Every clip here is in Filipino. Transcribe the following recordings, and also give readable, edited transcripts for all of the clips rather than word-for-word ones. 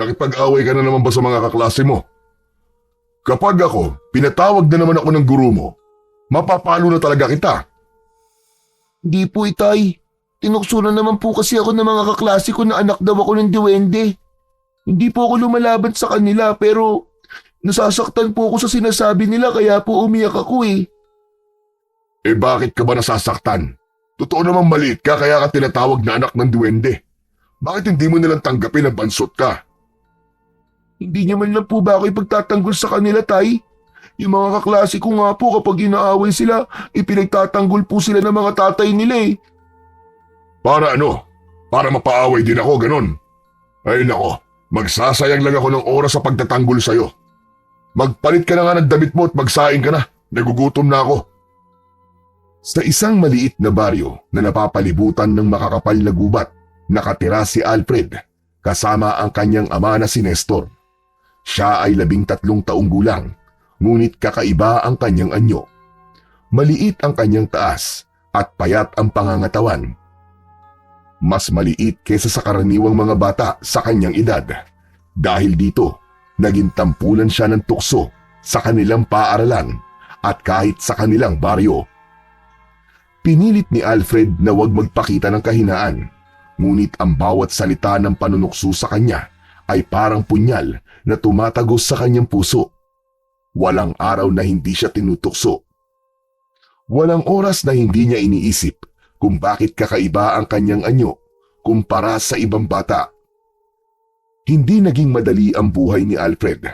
Nakipag-away ka na naman ba sa mga kaklase mo? Kapag ako, pinatawag na naman ako ng guro mo, mapapalo na talaga kita. Hindi po, itay. Tinukso na naman po kasi ako ng mga kaklase ko na anak daw ako ng diwende. Hindi po ako lumalaban sa kanila pero nasasaktan po ako sa sinasabi nila kaya po umiyak ako eh. Eh bakit ka ba nasasaktan? Totoo namang maliit ka kaya ka tinatawag na anak ng duwende. Bakit hindi mo nilang tanggapin na bansot ka? Hindi niyo man lang po ba ako ipagtatanggol sa kanila, tay? Yung mga kaklase ko nga po kapag inaaway sila, ipinagtatanggol po sila ng mga tatay nila eh. Para ano? Para mapaaway din ako, ganon. Ay nako, magsasayang lang ako ng oras sa pagtatanggol sa'yo. Magpalit ka na nga ng damit mo at magsaing ka na. Nagugutom na ako. Sa isang maliit na baryo na napapalibutan ng makakapal na gubat, nakatira si Alfred kasama ang kanyang ama na si Nestor. Siya ay 13 taong gulang, ngunit kakaiba ang kanyang anyo. Maliit ang kanyang taas at payat ang pangangatawan. Mas maliit kaysa sa karaniwang mga bata sa kanyang edad. Dahil dito, naging tampulan siya ng tukso sa kanilang paaralan at kahit sa kanilang baryo. Pinilit ni Alfred na huwag magpakita ng kahinaan, ngunit ang bawat salita ng panunukso sa kanya ay parang punyal na tumatagos sa kanyang puso. Walang araw na hindi siya tinutukso. Walang oras na hindi niya iniisip kung bakit kakaiba ang kanyang anyo kumpara sa ibang bata. Hindi naging madali ang buhay ni Alfred.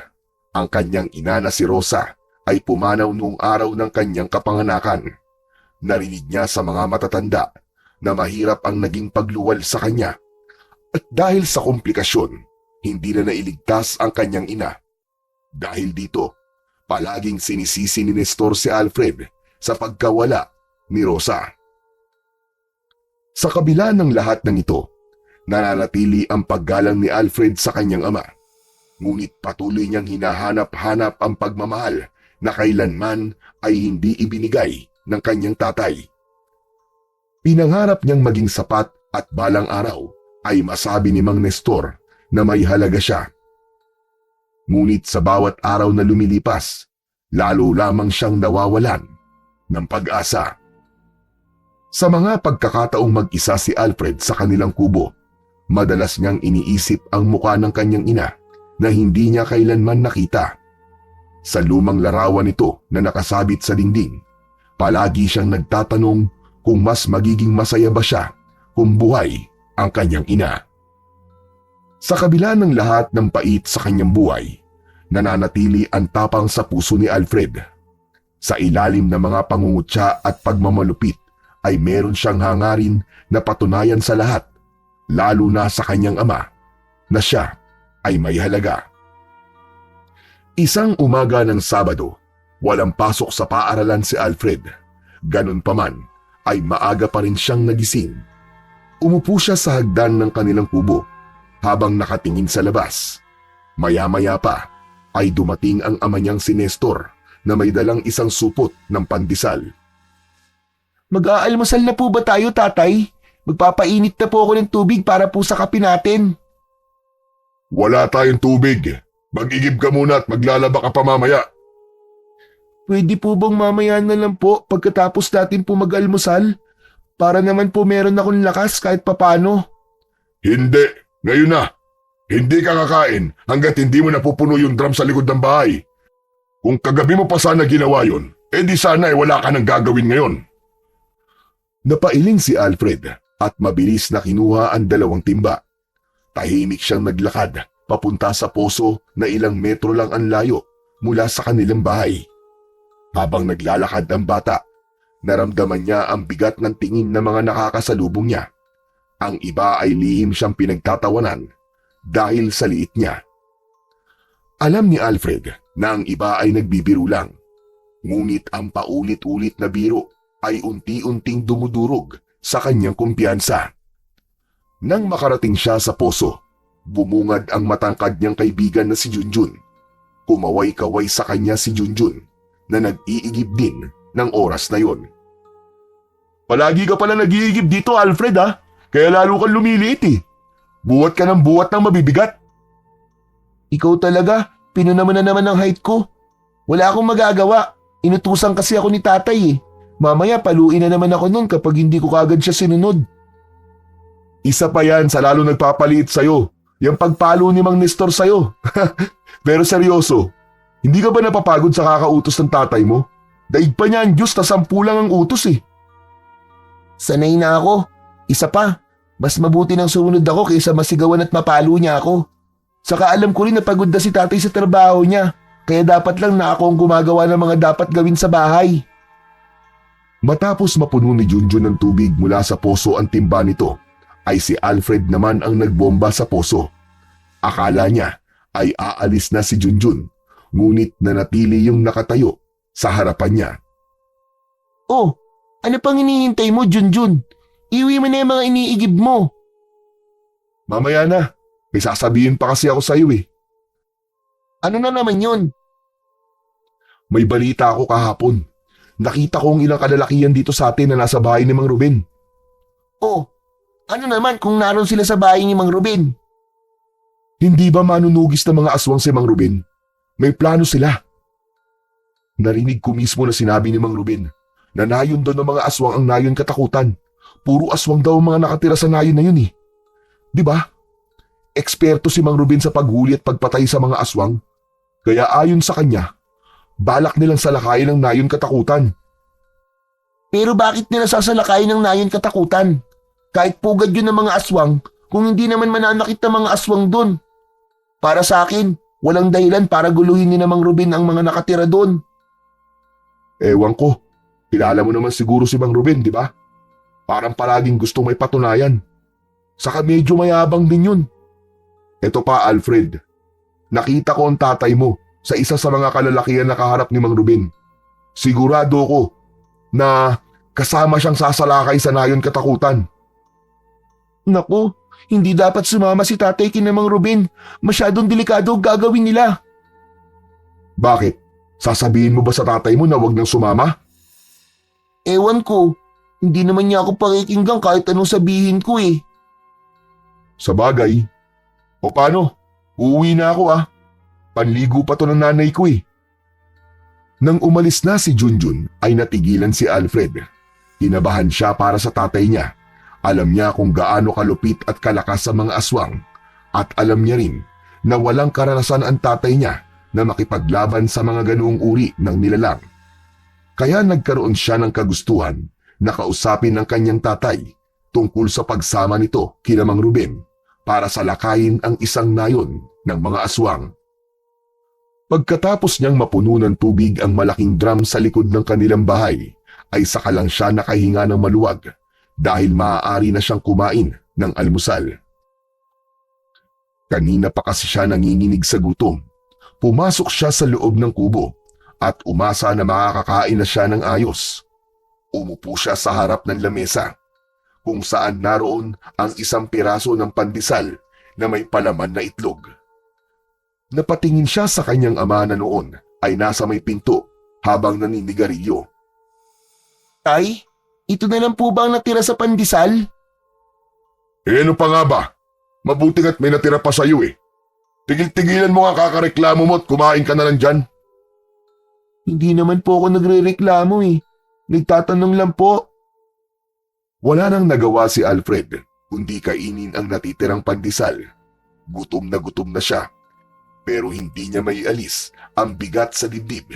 Ang kanyang ina na si Rosa ay pumanaw noong araw ng kanyang kapanganakan. Narinig niya sa mga matatanda na mahirap ang naging pagluwal sa kanya. At dahil sa komplikasyon, hindi na nailigtas ang kanyang ina. Dahil dito, palaging sinisisi ni Nestor si Alfred sa pagkawala ni Rosa. Sa kabila ng lahat ng ito, nananatili ang paggalang ni Alfred sa kanyang ama. Ngunit patuloy niyang hinahanap-hanap ang pagmamahal na kailanman ay hindi ibinigay ng kanyang tatay. Pinangarap niyang maging sapat at balang araw ay masabi ni Mang Nestor na may halaga siya. Ngunit sa bawat araw na lumilipas, lalo lamang siyang nawawalan ng pag-asa. Sa mga pagkakataong mag-isa si Alfred sa kanilang kubo, madalas niyang iniisip ang mukha ng kanyang ina na hindi niya kailanman nakita. Sa lumang larawan nito na nakasabit sa dingding, palagi siyang nagtatanong kung mas magiging masaya ba siya kung buhay ang kanyang ina. Sa kabila ng lahat ng pait sa kanyang buhay, nananatili ang tapang sa puso ni Alfred. Sa ilalim ng mga pangungutya at pagmamalupit ay meron siyang hangarin na patunayan sa lahat, lalo na sa kanyang ama, na siya ay may halaga. Isang umaga ng Sabado, walang pasok sa paaralan si Alfred. Ganun pa man, ay maaga pa rin siyang nagising. Umupo siya sa hagdan ng kanilang kubo habang nakatingin sa labas. Maya-maya pa ay dumating ang ama niyang si Nestor na may dalang isang supot ng pandesal. Mag-aalmusal na po ba tayo, tatay? Magpapainit na po ako ng tubig para po sa kape natin. Wala tayong tubig. Mag-igib ka muna at maglalaba ka pa mamaya. Pwede po bang mamaya na lang po pagkatapos natin po mag-almusal? Para naman po meron akong lakas kahit papano. Hindi. Ngayon na. Hindi ka kakain hanggat hindi mo napupuno yung drum sa likod ng bahay. Kung kagabi mo pa sana ginawa yun, edi sana ay wala ka nang gagawin ngayon. Napailing si Alfred at mabilis na kinuha ang 2 timba. Tahimik siyang naglakad papunta sa poso na ilang metro lang ang layo mula sa kanilang bahay. Habang naglalakad ang bata, naramdaman niya ang bigat ng tingin ng mga nakakasalubong niya. Ang iba ay lihim siyang pinagtatawanan dahil sa liit niya. Alam ni Alfred na ang iba ay nagbibiro lang. Ngunit ang paulit-ulit na biro ay unti-unting dumudurog sa kanyang kumpiyansa. Nang makarating siya sa poso, bumungad ang matangkad niyang kaibigan na si Junjun. Kumaway-kaway sa kanya si Junjun na nag-iigib din ng oras na yon. Palagi ka pala nag-iigib dito, Alfred ha? Kaya lalo kang lumiliit eh. Buhat ka ng buhat ng mabibigat. Ikaw talaga, pinuna mo na naman ang height ko. Wala akong magagawa. Inutusan kasi ako ni tatay eh. Mamaya paluin na naman ako nun kapag hindi ko kagad siya sinunod. Isa pa yan sa lalo nagpapaliit sa'yo. Yung pagpalo ni Mang Nestor sa'yo. Pero seryoso, hindi ka ba napapagod sa kakautos ng tatay mo? Daig pa niya ang Diyos na 10 lang ang utos eh. Sanay na ako. Isa pa, mas mabuti nang sumunod ako kaysa masigawan at mapalo niya ako. Saka alam ko rin na pagod na si tatay sa trabaho niya. Kaya dapat lang na ako ang gumagawa ng mga dapat gawin sa bahay. Matapos mapuno ni Junjun ng tubig mula sa poso ang timba nito, ay si Alfred naman ang nagbomba sa poso. Akala niya ay aalis na si Junjun, ngunit nanatili yung nakatayo sa harapan niya. Oh, ano pang hinihintay mo, Junjun? Iwi mo na yung mga iniigib mo. Mamaya na, may sasabihin pa kasi ako sa iyo eh. Ano na naman yun? May balita ako kahapon. Nakita ko ang ilang kalalakihan dito sa atin na nasa bahay ni Mang Ruben. Oh, ano naman kung naroon sila sa bahay ni Mang Ruben? Hindi ba manunugis ng mga aswang si Mang Ruben? May plano sila. Narinig ko mismo na sinabi ni Mang Ruben na nayon doon ng mga aswang ang nayon katakutan. Puro aswang daw ang mga nakatira sa nayon na yun eh. Di ba? Eksperto si Mang Ruben sa paghuli at pagpatay sa mga aswang. Kaya ayon sa kanya, balak nilang salakayin ang nayon katakutan. Pero bakit nila sasalakayin ng nayon katakutan? Kahit pugad yun ng mga aswang, kung hindi naman mananakit ng mga aswang doon. Para sa akin, walang dahilan para guluhin ni Mang Ruben ang mga nakatira doon. Ewan ko, kilala mo naman siguro si Mang Ruben, di ba? Parang palaging gustong may patunayan. Saka medyo mayabang din yun. Eto pa, Alfred. Nakita ko ang tatay mo sa isa sa mga kalalakihan na kaharap ni Mang Ruben. Sigurado ko na kasama siyang sasalakay sa nayon katakutan. Naku, hindi dapat sumama si tatay kina Mang Ruben. Masyadong delikado ang gagawin nila. Bakit? Sasabihin mo ba sa tatay mo na wag nang sumama? Ewan ko, hindi naman niya ako pakikinggan kahit anong sabihin ko eh. Sa bagay. O paano? Uuwi na ako ah. Panligo pa to ng nanay ko eh. Nang umalis na si Junjun ay natigilan si Alfred. Kinabahan siya para sa tatay niya. Alam niya kung gaano kalupit at kalakas sa mga aswang. At alam niya rin na walang karanasan ang tatay niya na makipaglaban sa mga ganoong uri ng nilalang. Kaya nagkaroon siya ng kagustuhan na kausapin ng kanyang tatay tungkol sa pagsama nito kina Mang Ruben para salakayin ang isang nayon ng mga aswang. Pagkatapos niyang mapuno ng tubig ang malaking drum sa likod ng kanilang bahay, ay saka lang siya nakahinga ng maluwag dahil maaari na siyang kumain ng almusal. Kanina pa kasi siya nanginginig sa gutom. Pumasok siya sa loob ng kubo at umasa na makakakain na siya ng ayos. Umupo siya sa harap ng lamesa kung saan naroon ang isang piraso ng pandesal na may palaman na itlog. Napatingin siya sa kanyang ama na noon ay nasa may pinto habang naninigarilyo. Tay, ito na lang po ba ang natira sa pandesal? Ano pa nga ba? Mabuti nga't may natira pa sa'yo eh. Tigil-tigilan mo nga kakareklamo mo at kumain ka na lang dyan. Hindi naman po ako nagre-reklamo eh. Nagtatanong lang po. Wala nang nagawa si Alfred kundi kainin ang natitirang pandesal. Gutom na siya. Pero hindi niya maialis ang bigat sa dibdib.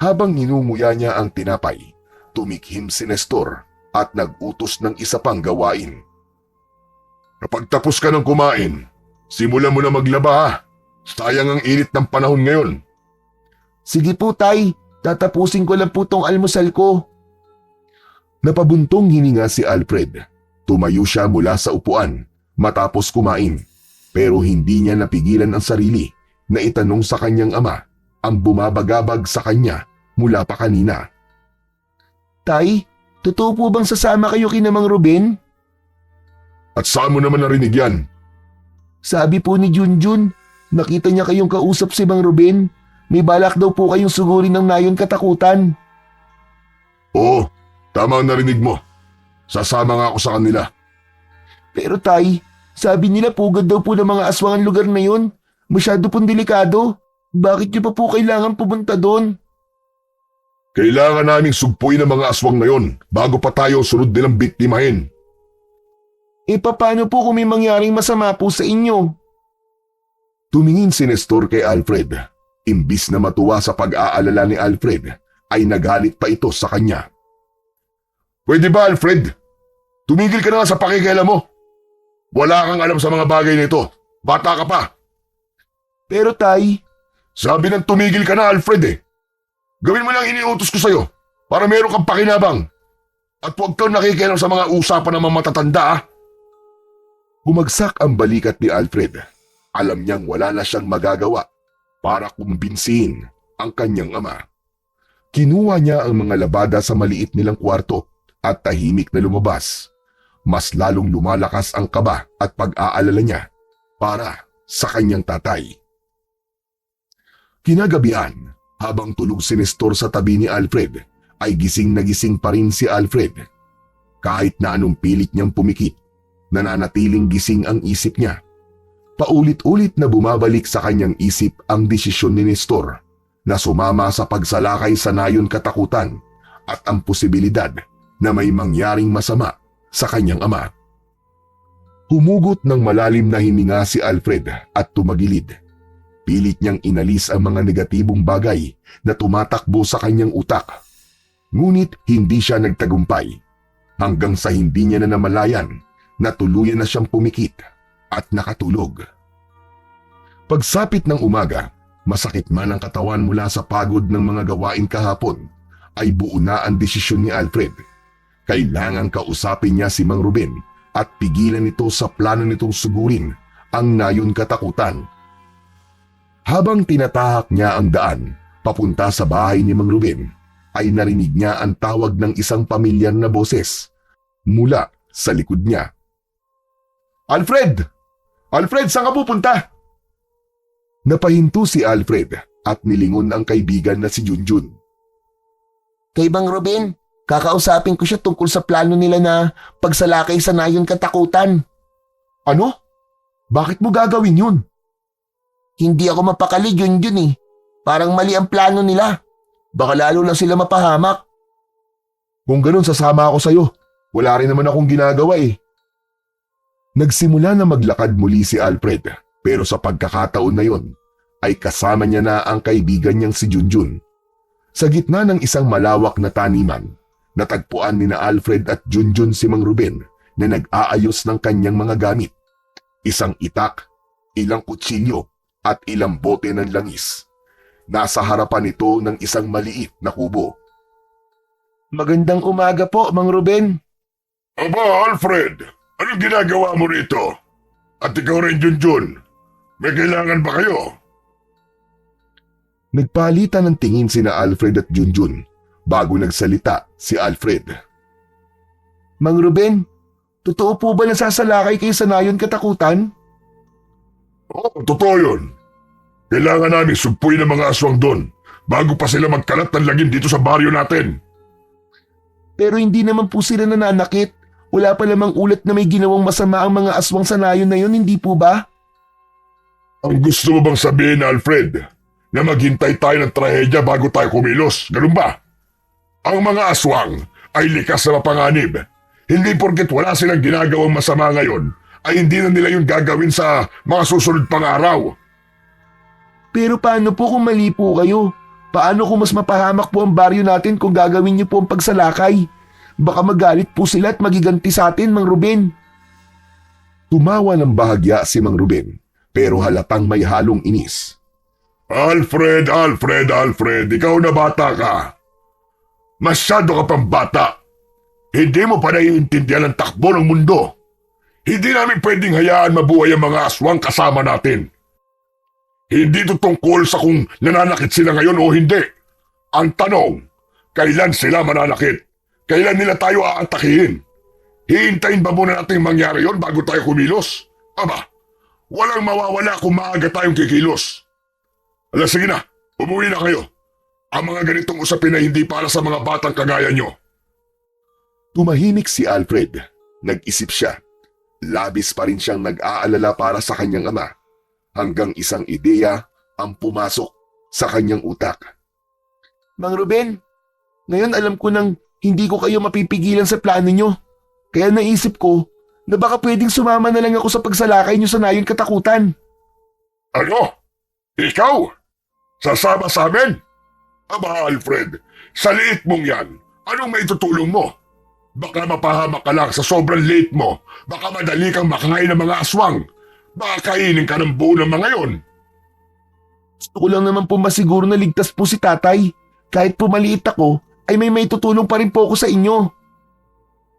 Habang ninunguya niya ang tinapay, tumikhim si Nestor at nag-utos ng isa pang gawain. Kapag tapos ka ng kumain, simulan mo na maglaba ha. Sayang ang init ng panahon ngayon. Sige po tay, tatapusin ko lang po tong almusal ko. Napabuntong hininga si Alfred. Tumayo siya mula sa upuan matapos kumain. Pero hindi niya napigilan ang sarili na itanong sa kanyang ama ang bumabagabag sa kanya mula pa kanina. Tay, totoo po bang sasama kayo kina Mang Ruben? At saan mo naman narinig yan? Sabi po ni Junjun, nakita niya kayong kausap si Mang Ruben. May balak daw po kayong sugurin ng nayon katakutan. Oo, tama ang narinig mo. Sasama nga ako sa kanila. Pero tay, sabi nila pugad daw po ng mga aswang ang lugar na yun. Masyado pong delikado. Bakit niyo pa po kailangan pumunta doon? Kailangan naming sugpuin ang mga aswang na yon bago pa tayo sunod nilang biktimahin. Paano po kung may mangyaring masama po sa inyo? Tumingin si Nestor kay Alfred. Imbis na matuwa sa pag-aalala ni Alfred, ay nagalit pa ito sa kanya. Pwede ba, Alfred? Tumigil ka na nga sa pakikialam mo. Wala kang alam sa mga bagay nito. Bata ka pa. Pero tay, Sabi ng tumigil ka na, Alfred eh. Gawin mo lang iniutos ko sa'yo para meron kang pakinabang. At huwag kang nakikialam sa mga usapan ng mga matatanda ah. Bumagsak ang balikat ni Alfred. Alam niyang wala na siyang magagawa para kumbinsihin ang kanyang ama. Kinuha niya ang mga labada sa maliit nilang kwarto at tahimik na lumabas. Mas lalong lumalakas ang kaba at pag-aalala niya para sa kanyang tatay. Kinagabihan, habang tulog si Nestor sa tabi ni Alfred, ay gising na gising pa rin si Alfred. Kahit na anong pilit niyang pumikit, nananatiling gising ang isip niya. Paulit-ulit na bumabalik sa kanyang isip ang desisyon ni Nestor na sumama sa pagsalakay sa nayon katakutan at ang posibilidad na may mangyaring masama sa kanyang ama. Humugot ng malalim na hininga si Alfred at tumagilid. Pilit niyang inalis ang mga negatibong bagay na tumatakbo sa kanyang utak. Ngunit hindi siya nagtagumpay hanggang sa hindi niya na namalayan na tuluyan na siyang pumikit at nakatulog. Pagsapit ng umaga, masakit man ang katawan mula sa pagod ng mga gawain kahapon, ay buo na ang desisyon ni Alfred. Kailangang kausapin niya si Mang Ruben at pigilan ito sa plano nitong sugurin ang nayon katakutan. Habang tinatahak niya ang daan papunta sa bahay ni Mang Ruben, ay narinig niya ang tawag ng isang pamilyar na boses mula sa likod niya. Alfred! Alfred, saan ka pupunta? Napahinto si Alfred at nilingon ang kaibigan na si Junjun. kay Mang Ruben, kakausapin ko siya tungkol sa plano nila na pagsalakay sa nayon katakutan. Ano? Bakit mo gagawin yun? Hindi ako mapakali yun eh. Parang mali ang plano nila. Baka lalo lang sila mapahamak. Kung ganun, sasama ako sa'yo. Wala rin naman akong ginagawa eh. Nagsimula na maglakad muli si Alfred, pero sa pagkakataon na yon ay kasama niya na ang kaibigan niyang si Junjun. Sa gitna ng isang malawak na taniman, natagpuan ni na Alfred at Junjun si Mang Ruben na nag-aayos ng kanyang mga gamit. Isang itak, ilang kutsilyo at ilang bote ng langis. Nasa harapan ito ng isang maliit na kubo. Magandang umaga po, Mang Ruben. Aba, Alfred! Anong ginagawa mo rito? At ikaw rin, Junjun. May kailangan ba kayo? Nagpalitan ng tingin sina Alfred at Junjun bago nagsalita si Alfred. Mang Ruben, totoo po ba nasasalakay kayo sa nayon katakutan? Oo, totoo yun. Kailangan namin sugpuin ang mga aswang doon bago pa sila magkalat ng lagim dito sa baryo natin. Pero hindi naman po sila nananakit. Wala pa lamang ulat na may ginawang masama ang mga aswang sa nayon na yun, hindi po ba? Ang gusto mo bang sabihin, Alfred, na maghintay tayo ng trahedya bago tayo kumilos? Ganun ba? Ang mga aswang ay likas na mapanganib. Hindi porket wala silang ginagawang masama ngayon, ay hindi na nila yung gagawin sa mga susunod pang araw. Pero paano po kung mali po kayo? Paano kung mas mapahamak po ang baryo natin kung gagawin niyo po ang pagsalakay? Baka magalit po sila at magiganti sa atin, Mang Ruben. Tumawa ng bahagya si Mang Ruben, pero halatang may halong inis. Alfred, ikaw na bata ka. Masyado ka pang bata. Hindi mo pa naiintindihan ang takbo ng mundo. Hindi namin pwedeng hayaan mabuhay ang mga aswang kasama natin. Hindi ito tungkol sa kung nananakit sila ngayon o hindi. Ang tanong, kailan sila mananakit? Kailan nila tayo aatakihin? Hihintayin ba muna natin mangyari yon bago tayo kumilos? Aba, walang mawawala kung maaga tayong kikilos. Ala, sige na, umuwi na kayo. Ang mga ganitong usapin ay hindi para sa mga batang kagaya nyo. Tumahimik si Alfred. Nag-isip siya. Labis pa rin siyang nag-aalala para sa kanyang ama. hanggang isang ideya ang pumasok sa kanyang utak. Mang Ruben, ngayon alam ko nang hindi ko kayo mapipigilan sa plano nyo. Kaya naisip ko na baka pwedeng sumama na lang ako sa pagsalakay nyo sa Nayon Katakutan. Ano? Ikaw? Sasama sa amin? Aba, Alfred, sa liit mong yan, anong maitutulong mo? Baka mapahamak ka lang sa sobrang liit mo. Baka madali kang makain ng mga aswang. Baka kainin ka ng buo ng mga yon. Gusto ko lang naman po masiguro na ligtas po si tatay. Kahit po maliit ako, ay may tutulong pa rin po ako sa inyo.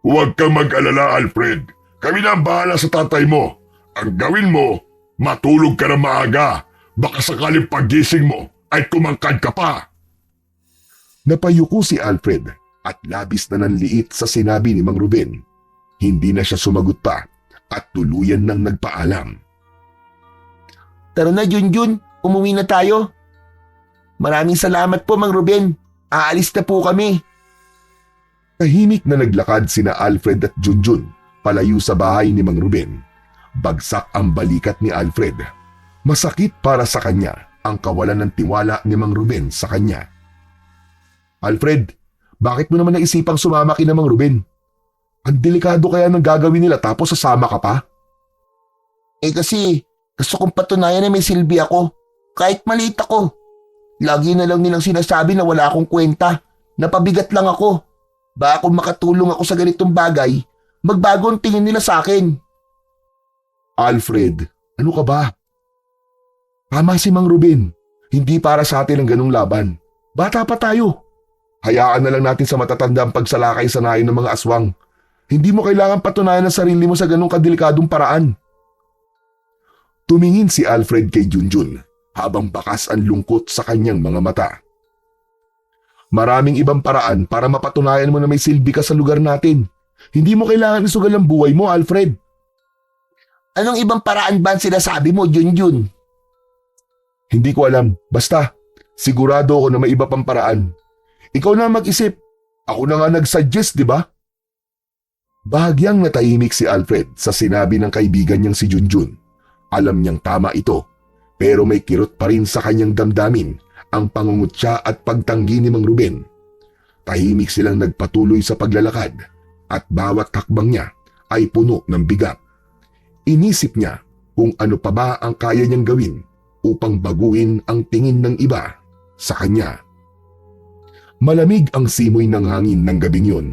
Huwag kang mag-alala, Alfred. Kami na ang bahala sa tatay mo. Ang gawin mo, matulog ka na maaga. Baka sakaling paggising mo ay tumangkad ka pa. Napayuko si Alfred at labis na nanliit sa sinabi ni Mang Ruben. Hindi na siya sumagot pa at tuluyan nang nagpaalam. Tara na Junjun, umuwi na tayo. Maraming salamat po Mang Ruben. Aalis na po kami. Tahimik na naglakad sina Alfred at Junjun palayo sa bahay ni Mang Ruben. Bagsak ang balikat ni Alfred. Masakit para sa kanya ang kawalan ng tiwala ni Mang Ruben sa kanya. Alfred, bakit mo naman naisipang sumama kina Mang Ruben? Ang delikado kaya ng gagawin nila tapos sasama ka pa? Kasi gusto kong patunayan na may silbi ako. Kahit maliit ako. Lagi na lang nilang sinasabi na wala akong kwenta. Napabigat lang ako. Baka kung makatulong ako sa ganitong bagay, magbago ang tingin nila sa akin. Alfred, ano ka ba? Tama si Mang Ruben. Hindi para sa atin ang ganung laban. Bata pa tayo. Hayaan na lang natin sa matatanda ang pagsalakay sa nayon ng mga aswang. Hindi mo kailangan patunayan ang sarili mo sa ganung kadelikadong paraan. Tumingin si Alfred kay Junjun habang bakas ang lungkot sa kanyang mga mata. Maraming ibang paraan para mapatunayan mo na may silbi ka sa lugar natin. Hindi mo kailangan isugal ang buhay mo, Alfred. Anong ibang paraan ba ang sinasabi mo, Junjun? Hindi ko alam. Basta, sigurado ako na may iba pang paraan. Ikaw na mag-isip. Ako na nga nag-suggest, di ba? Bahagyang natahimik si Alfred sa sinabi ng kaibigan niyang si Junjun. Alam niyang tama ito, pero may kirot pa rin sa kanyang damdamin ang pangungutya at pagtanggi ni Mang Ruben. Tahimik silang nagpatuloy sa paglalakad at bawat hakbang niya ay puno ng bigat. Inisip niya kung ano pa ba ang kaya niyang gawin upang baguhin ang tingin ng iba sa kanya. Malamig ang simoy ng hangin ng gabing yun.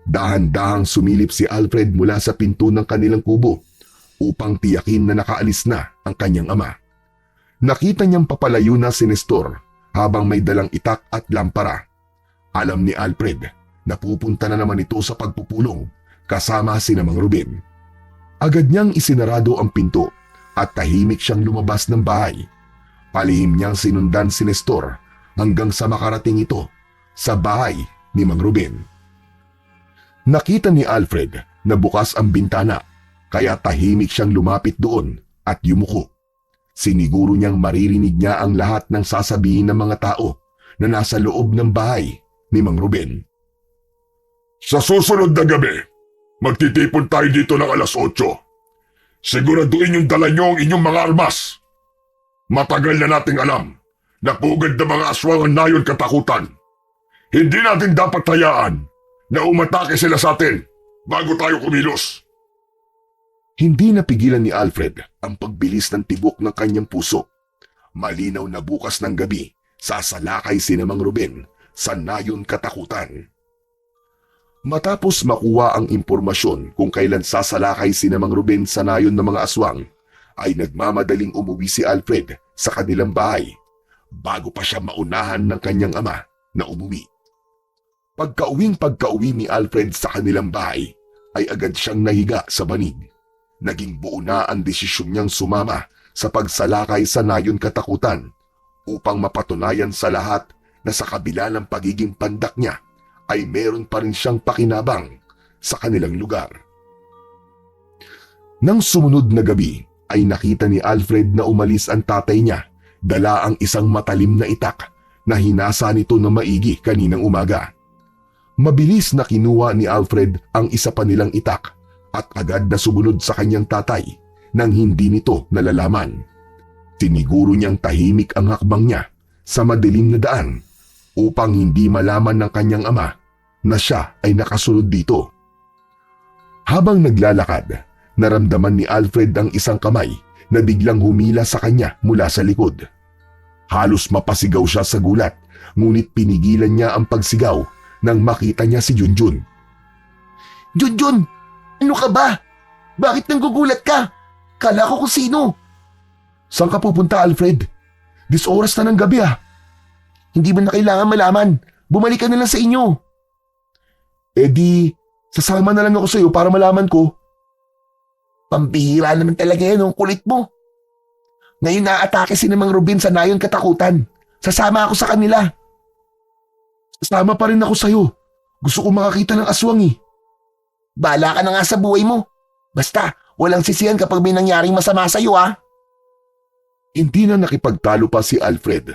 Dahan-dahang sumilip si Alfred mula sa pinto ng kanilang kubo upang tiyakin na nakaalis na ang kanyang ama. Nakita niyang papalayo na si Nestor habang may dalang itak at lampara. Alam ni Alfred na pupunta na naman ito sa pagpupulong kasama si Mang Ruben. Agad niyang isinarado ang pinto at tahimik siyang lumabas ng bahay. Palihim niyang sinundan si Nestor hanggang sa makarating ito sa bahay ni Mang Ruben. Nakita ni Alfred na bukas ang bintana kaya tahimik siyang lumapit doon at yumuko. Siniguro niyang maririnig niya ang lahat ng sasabihin ng mga tao na nasa loob ng bahay ni Mang Ruben. Sa susunod na gabi, magtitipon tayo dito ng 8:00. Siguraduhin yung dala niyo ang inyong mga armas. Matagal na nating alam na pugad ng mga aswang ang Nayon Katakutan. Hindi natin dapat hayaan na umatake sila sa atin bago tayo kumilos. Hindi napigilan ni Alfred ang pagbilis ng tibok ng kanyang puso. Malinaw na bukas ng gabi, sasalakay si Mang Ruben sa Nayon Katakutan. Matapos makuha ang impormasyon kung kailan sasalakay si Mang Ruben sa nayon ng mga aswang, ay nagmamadaling umuwi si Alfred sa kanilang bahay bago pa siya maunahan ng kanyang ama na umuwi. Pagkauwi ni Alfred sa kanilang bahay, ay agad siyang nahiga sa banig. Naging buo na ang desisyon niyang sumama sa pagsalakay sa Nayon Katakutan upang mapatunayan sa lahat na sa kabila ng pagiging pandak niya, ay meron pa rin siyang pakinabang sa kanilang lugar. Nang sumunod na gabi ay nakita ni Alfred na umalis ang tatay niya, dala ang isang matalim na itak na hinasa nito na maigi kaninang umaga. Mabilis na kinuha ni Alfred ang isa pa nilang itak at agad na sumunod sa kanyang tatay nang hindi nito nalalaman. Siniguro niyang tahimik ang hakbang niya sa madilim na daan upang hindi malaman ng kanyang ama na siya ay nakasunod dito. Habang naglalakad, naramdaman ni Alfred ang isang kamay na biglang humila sa kanya mula sa likod. Halos mapasigaw siya sa gulat, ngunit pinigilan niya ang pagsigaw nang makita niya si Junjun. Junjun! Ano ka ba? Bakit nanggugulat ka? Kala ko kung sino. Saan ka pupunta, Alfred? Oras na ng gabi ah. Hindi mo na kailangan malaman. Bumalik ka na lang sa inyo. Eh di, sasama na lang ako sa iyo para malaman ko. Pambihira naman talaga yan, ang kulit mo. Ngayon naatake si Mang Ruben sa nayon katakutan. Sasama ako sa kanila. Sasama pa rin ako sa iyo. Gusto ko makakita ng aswang eh. Bahala ka na nga sa buhay mo. Basta, walang sisihan kapag may nangyaring masama sa iyo ah. Hindi na nakipagtalo pa si Alfred.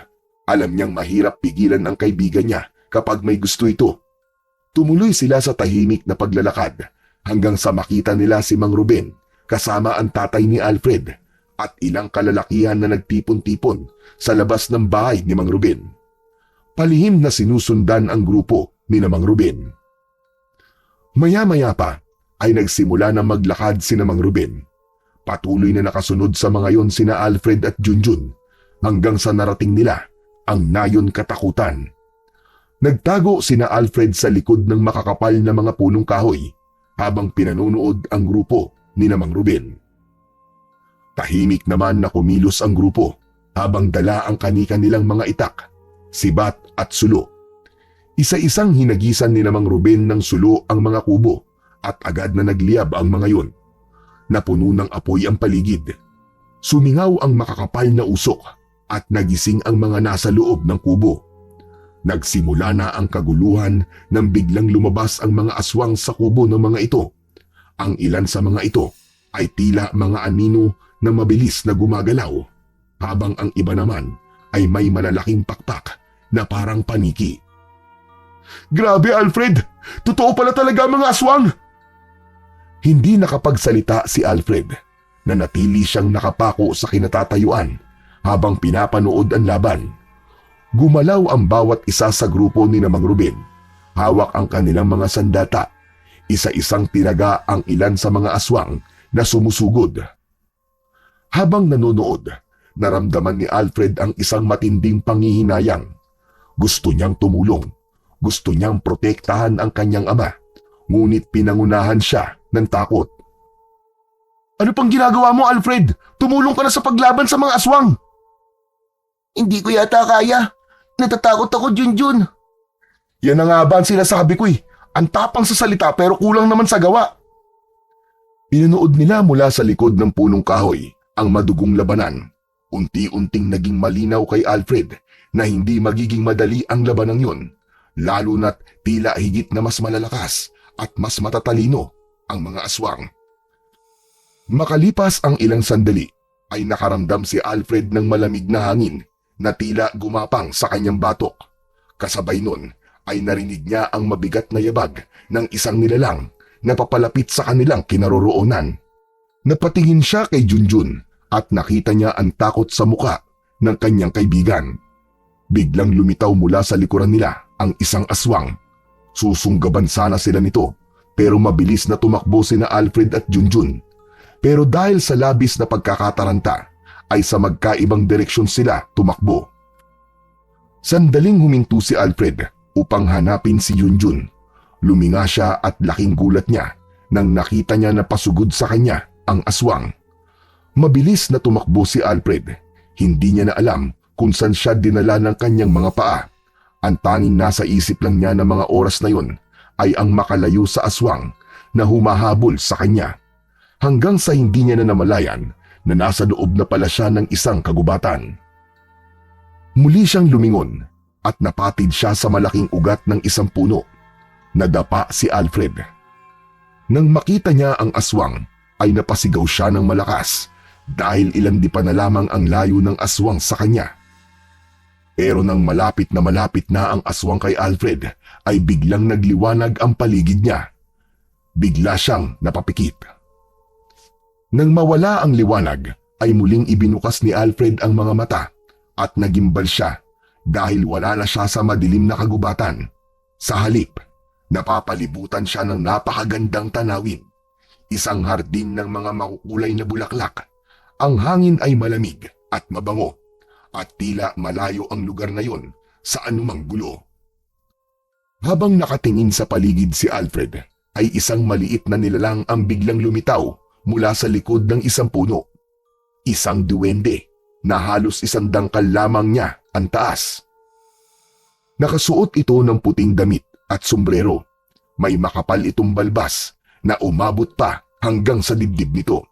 Alam niyang mahirap pigilan ang kaibigan niya kapag may gusto ito. Tumuloy sila sa tahimik na paglalakad hanggang sa makita nila si Mang Ruben kasama ang tatay ni Alfred at ilang kalalakihan na nagtipon-tipon sa labas ng bahay ni Mang Ruben. Palihim na sinusundan ang grupo ni Mang Ruben. Maya-maya pa ay nagsimula na maglakad si Mang Ruben. Patuloy na nakasunod sa mga yon sina Alfred at Junjun hanggang sa narating nila ang nayon katakutan. Nagtago sina Alfred sa likod ng makakapal na mga punong kahoy habang pinanunood ang grupo ni Mang Ruben. Tahimik naman na kumilos ang grupo habang dala ang kani-kanilang mga itak, sibat at sulo. Isa-isang hinagisan ni Mang Ruben ng sulo ang mga kubo at agad na nagliyab ang mga yon. Napuno ng apoy ang paligid. Sumingaw ang makakapal na usok at nagising ang mga nasa loob ng kubo. Nagsimula na ang kaguluhan nang biglang lumabas ang mga aswang sa kubo ng mga ito. Ang ilan sa mga ito ay tila mga anino na mabilis na gumagalaw, habang ang iba naman ay may malalaking pakpak na parang paniki. Grabe Alfred! Totoo pala talaga mga aswang! Hindi nakapagsalita si Alfred. Nanatili siyang nakapako sa kinatatayuan habang pinapanood ang laban. Gumalaw ang bawat isa sa grupo ni Mang Ruben. Hawak ang kanilang mga sandata. Isa-isang tinaga ang ilan sa mga aswang na sumusugod. Habang nanonood, naramdaman ni Alfred ang isang matinding panghihinayang. Gusto niyang tumulong. Gusto niyang protektahan ang kanyang ama. Ngunit pinangunahan siya ng takot. Ano pang ginagawa mo, Alfred? Tumulong ka na sa paglaban sa mga aswang. Hindi ko yata kaya. Natatakot ako, Junjun. Yan na nga ba ang sinasabi ko eh. Ang tapang sa salita pero kulang naman sa gawa. Pinanood nila mula sa likod ng punong kahoy ang madugong labanan. Unti-unting naging malinaw kay Alfred na hindi magiging madali ang labanang yun, lalo na't tila higit na mas malalakas at mas matatalino ang mga aswang. Makalipas ang ilang sandali ay nakaramdam si Alfred ng malamig na hangin na tila gumapang sa kanyang batok. Kasabay nun ay narinig niya ang mabigat na yabag ng isang nilalang na papalapit sa kanilang kinaroroonan. Napatingin siya kay Junjun at nakita niya ang takot sa muka ng kanyang kaibigan. Biglang lumitaw mula sa likuran nila ang isang aswang. Susunggaban sana sila nito pero mabilis na tumakbo sina Alfred at Junjun. Pero dahil sa labis na pagkakataranta ay sa magkaibang direksyon sila tumakbo. Sandaling huminto si Alfred upang hanapin si Junjun. Luminga siya at laking gulat niya nang nakita niya na pasugod sa kanya ang aswang. Mabilis na tumakbo si Alfred. Hindi niya na alam kung saan siya dinala ng kanyang mga paa. Ang tanging nasa isip lang niya ng mga oras na yon ay ang makalayo sa aswang na humahabol sa kanya. Hanggang sa hindi niya na namalayan na nasa loob na pala siya ng isang kagubatan. Muli siyang lumingon at napatid siya sa malaking ugat ng isang puno. Nadapa si Alfred. Nang makita niya ang aswang ay napasigaw siya ng malakas dahil ilang di pa na lamang ang layo ng aswang sa kanya. Pero nang malapit na ang aswang kay Alfred ay biglang nagliwanag ang paligid niya. Bigla siyang napapikit. Nang mawala ang liwanag ay muling ibinukas ni Alfred ang mga mata at nagimbal siya dahil wala na siya sa madilim na kagubatan. Sa halip, napapalibutan siya ng napakagandang tanawin. Isang hardin ng mga makukulay na bulaklak. Ang hangin ay malamig at mabango at tila malayo ang lugar na yon sa anumang gulo. Habang nakatingin sa paligid si Alfred, ay isang maliit na nilalang ang biglang lumitaw mula sa likod ng isang puno. Isang duwende na halos isang dangkal lamang niya ang taas. Nakasuot ito ng puting damit at sombrero. May makapal itong balbas na umabot pa hanggang sa dibdib nito.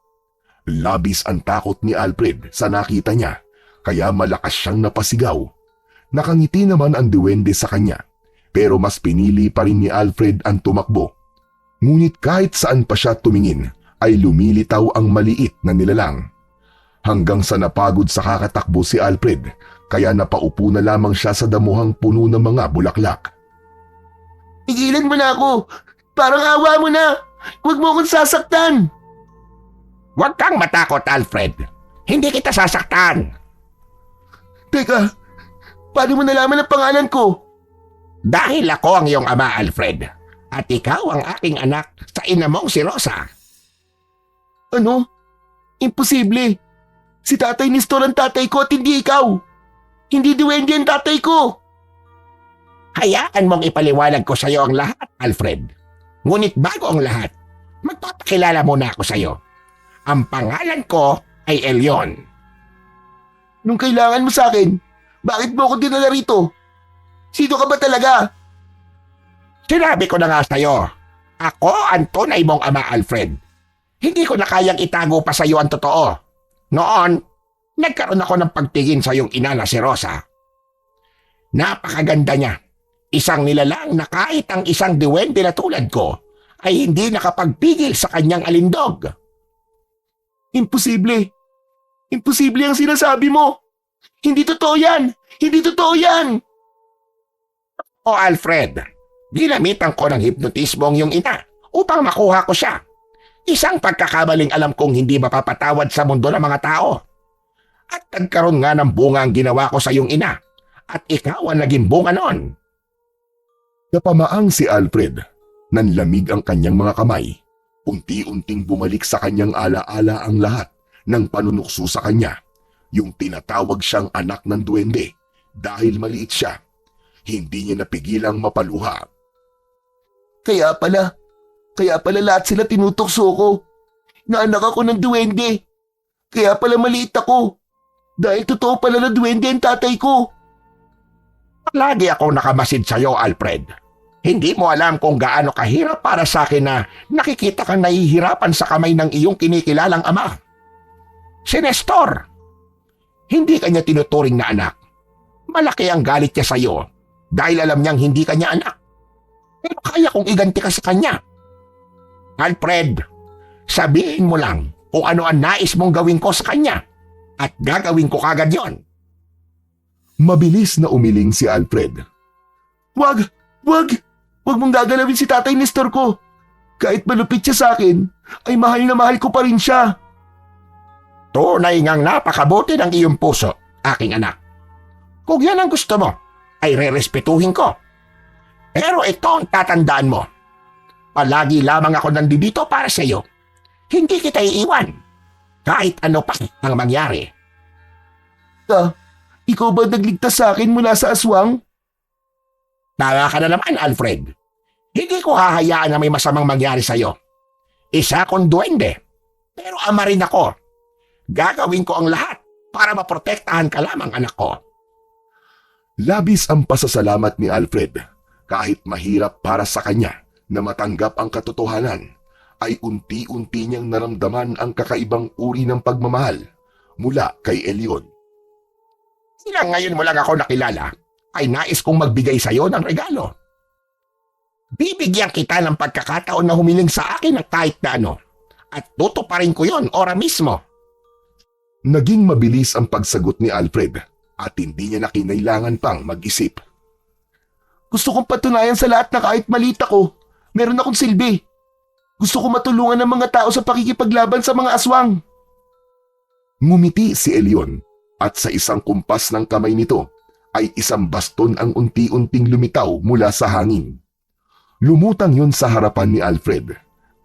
Labis ang takot ni Alfred sa nakita niya, kaya malakas siyang napasigaw. Nakangiti naman ang duwende sa kanya, pero mas pinili pa rin ni Alfred ang tumakbo. Ngunit kahit saan pa siya tumingin, ay lumilitaw ang maliit na nilalang. Hanggang sa napagod sa kakatakbo si Alfred, kaya napaupo na lamang siya sa damuhang puno ng mga bulaklak. Tigilan mo na ako! Parang awa mo na! Huwag mo akong sasaktan! Huwag kang matakot, Alfred. Hindi kita sasaktan. Teka, paano mo nalaman ang pangalan ko? Dahil ako ang iyong ama, Alfred. At ikaw ang aking anak sa ina mong si Rosa. Ano? Imposible! Si Tatay Nestor ang tatay ko at hindi ikaw! Hindi duwende ang tatay ko! Hayaan mong ipaliwanag ko sa iyo ang lahat, Alfred. Ngunit bago ang lahat, magpapakilala muna ako sa iyo. Ang pangalan ko ay Elion. Nung kailangan mo sa akin, bakit mo ako dinala rito? Sino ka ba talaga? Sinabi ko na nga sa iyo, ako ang tunay mong ama, Alfred. Hindi ko na kayang itago pa sa iyo ang totoo. Noon, nagkaroon ako ng pagtingin sa iyong ina na si Rosa. Napakaganda niya. Isang nilalang na kahit ang isang duwende na tulad ko ay hindi nakapagpigil sa kanyang alindog. Imposible! Imposible ang sinasabi mo! Hindi totoo yan! Hindi totoo yan! O Alfred, ginamitan ko ng hipnotismo ang iyong ina upang makuha ko siya. Isang pagkakamaling alam kong hindi mapapatawad sa mundo ng mga tao. At nagkaroon nga ng bunga ang ginawa ko sa iyong ina at ikaw ang naging bunga noon. Napamaang si Alfred. Nanlamig ang kanyang mga kamay. Unti-unting bumalik sa kanyang alaala ang lahat ng panunukso sa kanya. Yung tinatawag siyang anak ng duwende dahil maliit siya. Hindi niya napigilang mapaluha. Kaya pala lahat sila tinutokso ko. Na anak ako ng duwende. Kaya pala maliit ako. Dahil totoo pala na duwende ang tatay ko. Lagi akong nakamasid sa iyo, Alfred. Hindi mo alam kung gaano kahirap para sa akin na nakikita kang nahihirapan sa kamay ng iyong kinikilalang ama. Si Nestor. Hindi kanya tinuturing na anak. Malaki ang galit niya sa iyo dahil alam niyang hindi kanya anak. Pero kaya kong iganti ka sa kanya. Alfred, sabihin mo lang kung ano ang nais mong gawin ko sa kanya at gagawin ko kagad yon. Mabilis na umiling si Alfred. Wag! Wag mong gagalawin si Tatay Nestor ko. Kahit malupit siya sa akin, ay mahal na mahal ko pa rin siya. Tunay ngang napakabuti ng iyong puso, aking anak. Kung yan ang gusto mo, ay rerespetuhin ko. Pero ito ang tatandaan mo. Palagi lamang ako nandito para sa iyo. Hindi kita iiwan. Kahit ano pa ang mangyari. Ikaw ba nagligtas sa akin mula sa aswang? Tama ka na naman, Alfred. Hindi ko hahayaan na may masamang mangyari sa iyo. Isa akong duwende, pero ama rin ako. Gagawin ko ang lahat para maprotektahan ka lamang, anak ko. Labis ang pasasalamat ni Alfred. Kahit mahirap para sa kanya na matanggap ang katotohanan, ay unti-unti niyang naramdaman ang kakaibang uri ng pagmamahal mula kay Elion. Silang ngayon mo lang ako nakilala, ay nais kong magbigay sa iyo ng regalo. Bibigyan kita ng pagkakataon na humiling sa akin at kahit na ano, at tutuparin ko yon ora mismo. Naging mabilis ang pagsagot ni Alfred at hindi niya na kinailangan pang mag-isip. Gusto kong patunayan sa lahat na kahit maliit ako, meron akong silbi. Gusto ko matulungan ng mga tao sa pakikipaglaban sa mga aswang. Ngumiti si Elyon at sa isang kumpas ng kamay nito ay isang baston ang unti-unting lumitaw mula sa hangin. Lumutang yun sa harapan ni Alfred.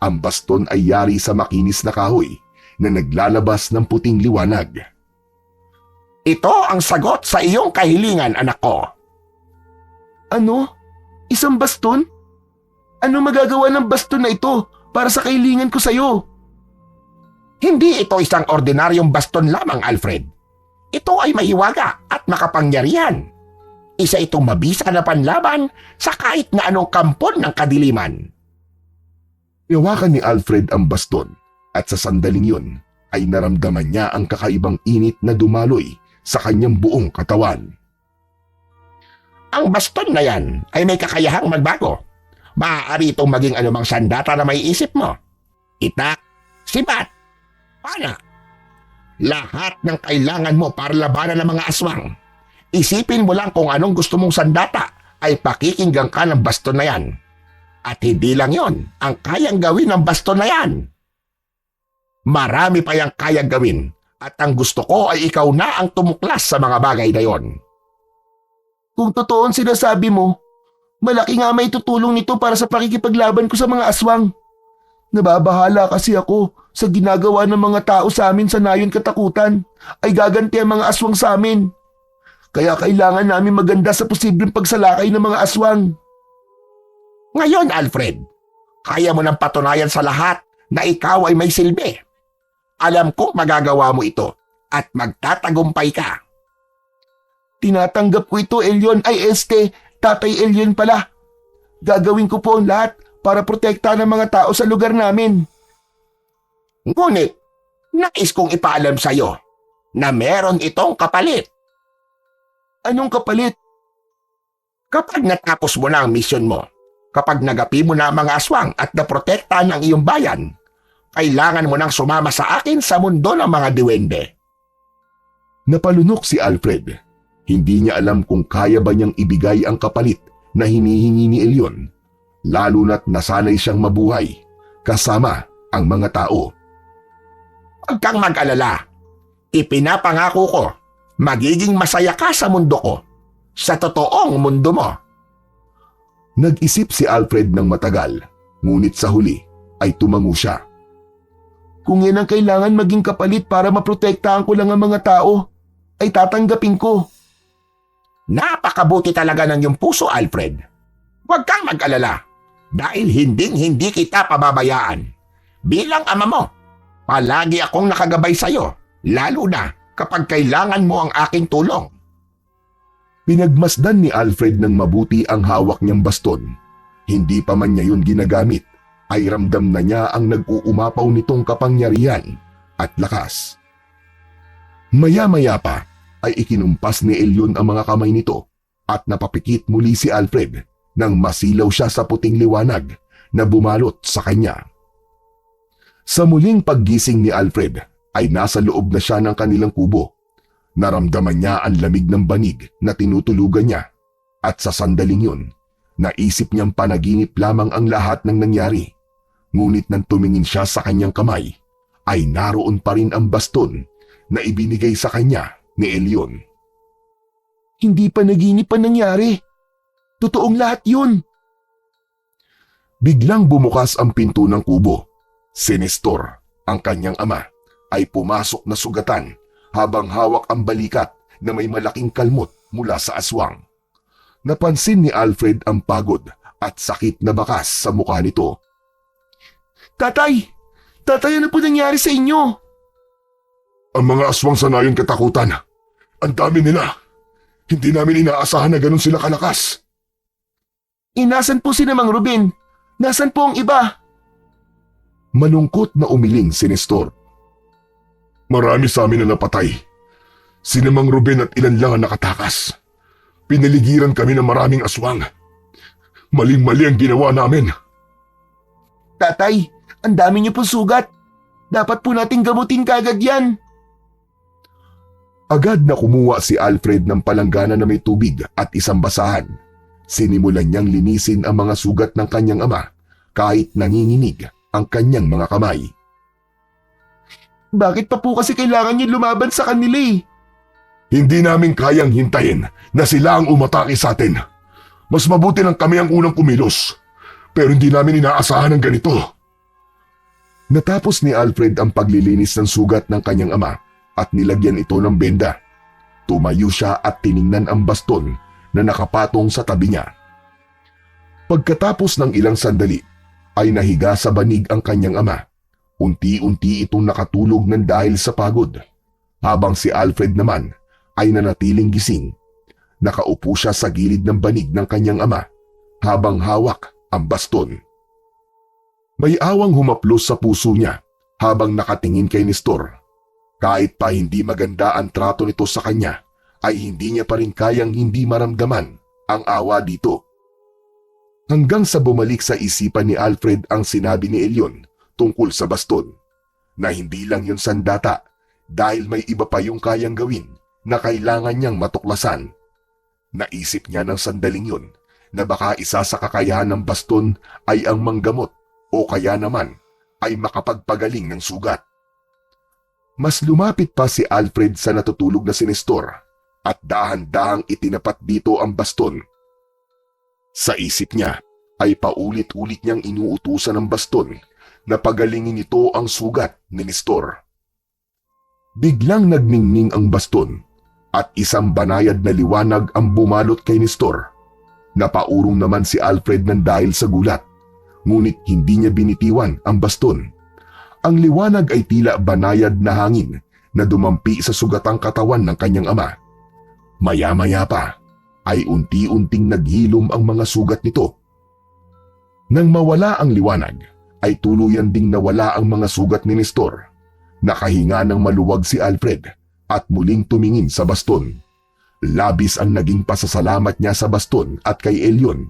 Ang baston ay yari sa makinis na kahoy na naglalabas ng puting liwanag. Ito ang sagot sa iyong kahilingan, anak ko. Ano? Isang baston? Ano magagawa ng baston na ito para sa kahilingan ko sa'yo? Hindi ito isang ordinaryong baston lamang, Alfred. Ito ay mahiwaga at makapangyarihan. Isa itong mabisa na panlaban sa kahit na anong kampon ng kadiliman. Iwakan ni Alfred ang baston at sa sandaling yun ay naramdaman niya ang kakaibang init na dumaloy sa kanyang buong katawan. Ang baston na yan ay may kakayahang magbago. Maaari itong maging anumang sandata na may isip mo. Itak, sibat, pana. Lahat ng kailangan mo para labanan ng mga aswang. Isipin mo lang kung anong gusto mong sandata ay pakikinggan ka ng baston na yan. At hindi lang yon ang kayang gawin ng baston na yan. Marami pa yang kayang gawin at ang gusto ko ay ikaw na ang tumuklas sa mga bagay na yon. Kung totoo ang sinasabi mo, malaki nga may tutulong nito para sa pakikipaglaban ko sa mga aswang. Nababahala kasi ako sa ginagawa ng mga tao sa amin sa nayon katakutan ay gaganti ang mga aswang sa amin. Kaya kailangan namin maganda sa posibleng pagsalakay ng mga aswang. Ngayon, Alfred, kaya mo nang patunayan sa lahat na ikaw ay may silbi. Alam ko magagawa mo ito at magtatagumpay ka. Tinatanggap ko ito, Elyon. Tatay Elyon pala. Gagawin ko po ang lahat para protektahan ng mga tao sa lugar namin. Ngunit, nais kong ipaalam sa iyo na meron itong kapalit. Anong kapalit? Kapag natapos mo na ang misyon mo, kapag nagapi mo na ang mga aswang at naprotektahan ang iyong bayan, kailangan mo nang sumama sa akin sa mundo ng mga diwende. Napalunok si Alfred. Hindi niya alam kung kaya ba niyang ibigay ang kapalit na hinihingi ni Elyon, lalo na't nasanay siyang mabuhay kasama ang mga tao. Huwag kang mag-alala. Ipinapangako ko, magiging masaya ka sa mundo ko, sa totoong mundo mo. Nag-isip si Alfred ng matagal, ngunit sa huli ay tumango siya. Kung yan ang kailangan maging kapalit para maprotektahan ko lang ang mga tao, ay tatanggapin ko. Napakabuti talaga ng iyong puso, Alfred. Huwag kang mag-alala dahil hinding-hindi kita pababayaan. Bilang ama mo, palagi akong nakagabay sa iyo, lalo na kapag kailangan mo ang aking tulong. Pinagmasdan ni Alfred ng mabuti ang hawak niyang baston. Hindi pa man niya yun ginagamit, ay ramdam na niya ang nag-uumapaw nitong kapangyarihan at lakas. Maya-maya pa ay ikinumpas ni Elyon ang mga kamay nito at napapikit muli si Alfred nang masilaw siya sa puting liwanag na bumalot sa kanya. Sa muling paggising ni Alfred ay nasa loob na siya ng kanilang kubo. Naramdaman niya ang lamig ng banig na tinutulugan niya at sa sandaling yun, naisip niyang panaginip lamang ang lahat ng nangyari. Ngunit nang tumingin siya sa kanyang kamay, ay naroon pa rin ang baston na ibinigay sa kanya ni Elyon. Hindi panaginip ang nangyari. Totoong lahat yun. Biglang bumukas ang pinto ng kubo. Si Nestor, ang kanyang ama, ay pumasok na sugatan habang hawak ang balikat na may malaking kalmot mula sa aswang. Napansin ni Alfred ang pagod at sakit na bakas sa mukha nito. Tatay! Tatay, ano po nangyari sa inyo? Ang mga aswang sa nayon katakutan. Ang dami nila. Hindi namin inaasahan na ganun sila kalakas. Inasan po si Mang Ruben? Nasaan po ang iba? Malungkot na umiling si Nestor. Marami sa amin na napatay. Si Mang Ruben at ilan lang ang nakatakas. Pinaligiran kami ng maraming aswang. Maling-mali ang ginawa namin. Tatay, ang dami niyo po sugat. Dapat po nating gamutin kagad yan. Agad na kumuha si Alfred ng palanggana na may tubig at isang basahan. Sinimulan niyang linisin ang mga sugat ng kanyang ama kahit nanginginig ang kanyang mga kamay. Bakit pa po kasi kailangan niyo lumaban sa kanila eh? Hindi namin kayang hintayin na sila ang umatake sa atin. Mas mabuti lang kami ang unang kumilos. Pero hindi namin inaasahan ng ganito. Natapos ni Alfred ang paglilinis ng sugat ng kanyang ama at nilagyan ito ng benda. Tumayo siya at tiningnan ang baston na nakapatong sa tabi niya. Pagkatapos ng ilang sandali, ay nahiga sa banig ang kanyang ama. Unti-unti itong nakatulog ng dahil sa pagod. Habang si Alfred naman ay nanatiling gising. Nakaupo siya sa gilid ng banig ng kanyang ama habang hawak ang baston. May awang humaplos sa puso niya habang nakatingin kay Nestor. Kahit pa hindi maganda ang trato nito sa kanya, ay hindi niya pa rin kayang hindi maramdaman ang awa dito. Hanggang sa bumalik sa isipan ni Alfred ang sinabi ni Elyon tungkol sa baston, na hindi lang yun sandata dahil may iba pa yung kayang gawin na kailangan niyang matuklasan. Naisip niya ng sandaling yun na baka isa sa kakayahan ng baston ay ang manggamot o kaya naman ay makapagpagaling ng sugat. Mas lumapit pa si Alfred sa natutulog na si Nestor at dahan-dahang itinapat dito ang baston. Sa isip niya ay paulit-ulit niyang inuutusan ng baston na pagalingin nito ang sugat ni Nestor. Biglang nagningning ang baston at isang banayad na liwanag ang bumalot kay Nestor. Napaurong naman si Alfred ng dahil sa gulat, ngunit hindi niya binitiwan ang baston. Ang liwanag ay tila banayad na hangin na dumampi sa sugatang katawan ng kanyang ama. Maya-maya pa ay unti-unting naghilom ang mga sugat nito. Nang mawala ang liwanag, ay tuluyan ding nawala ang mga sugat ni Nestor. Nakahinga ng maluwag si Alfred at muling tumingin sa baston. Labis ang naging pasasalamat niya sa baston at kay Elyon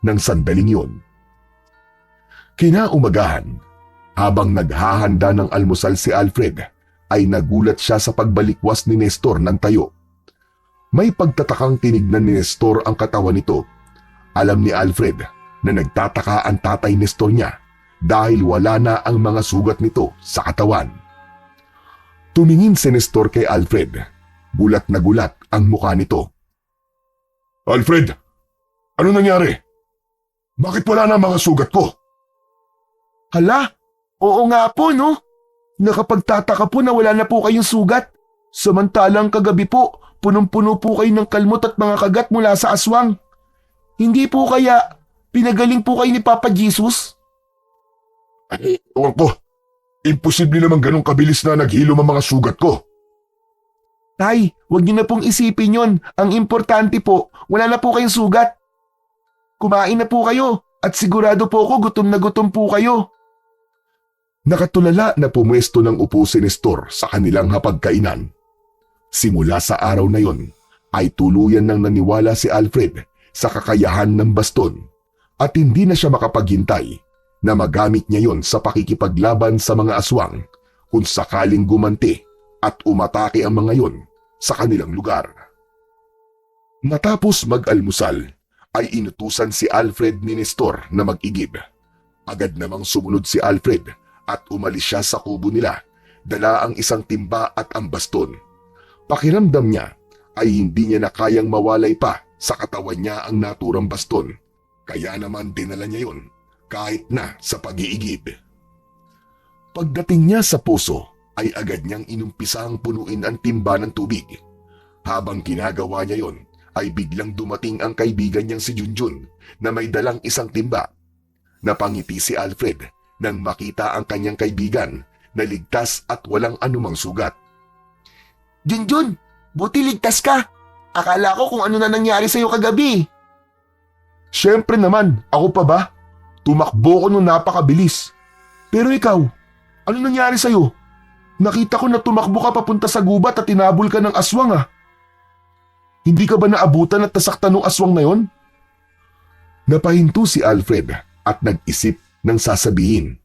ng sandaling yun. Kinaumagahan, habang naghahanda ng almusal si Alfred, ay nagulat siya sa pagbalikwas ni Nestor ng tayo. May pagtatakang tinignan ni Nestor ang katawan nito. Alam ni Alfred na nagtataka ang tatay Nestor niya dahil wala na ang mga sugat nito sa katawan. Tumingin si Nestor kay Alfred. Gulat na gulat ang mukha nito. Alfred, ano nangyari? Bakit wala na ang mga sugat ko? Hala, oo nga po no. Nakapagtataka po na wala na po kayong sugat. Samantalang kagabi po, punong-puno po kayo ng kalmot at mga kagat mula sa aswang. Hindi po kaya pinagaling po kayo ni Papa Jesus? Ay, ewan ko. Imposible naman ganun kabilis na naghilom ang mga sugat ko. Tay, huwag niyo na pong isipin yon. Ang importante po, wala na po kayong sugat. Kumain na po kayo at sigurado po ako gutom na gutom po kayo. Nakatulala na pumwesto ng upo si Nestor sa kanilang hapagkainan. Simula sa araw na yon, ay tuluyan nang naniwala si Alfred sa kakayahan ng baston at hindi na siya makapaghintay na magamit niya yon sa pakikipaglaban sa mga aswang kung sakaling gumanti at umatake ang mga yon sa kanilang lugar. Matapos mag-almusal, ay inutusan si Alfred ni Nestor na mag-igib. Agad namang sumunod si Alfred at umalis siya sa kubo nila, dala ang isang timba at ang baston. Pakiramdam niya ay hindi niya na kayang mawalay pa sa katawan niya ang naturang baston, kaya naman dinala niya yon kahit na sa pag-iigib. Pagdating niya sa puso, ay agad niyang inumpisang punuin ang timba ng tubig. Habang ginagawa niya yon, ay biglang dumating ang kaibigan niyang si Junjun na may dalang isang timba. Napangiti si Alfred nang makita ang kanyang kaibigan na ligtas at walang anumang sugat. Junjun, buti ligtas ka. Akala ko kung ano na nangyari sa'yo kagabi. Siyempre naman, ako pa ba? Tumakbo ko nung napakabilis. Pero ikaw, ano nangyari sa'yo? Nakita ko na tumakbo ka papunta sa gubat at tinabol ka ng aswang ah. Hindi ka ba naabutan at nasaktan ng aswang na yon? Napahinto si Alfred at nag-isip ng sasabihin.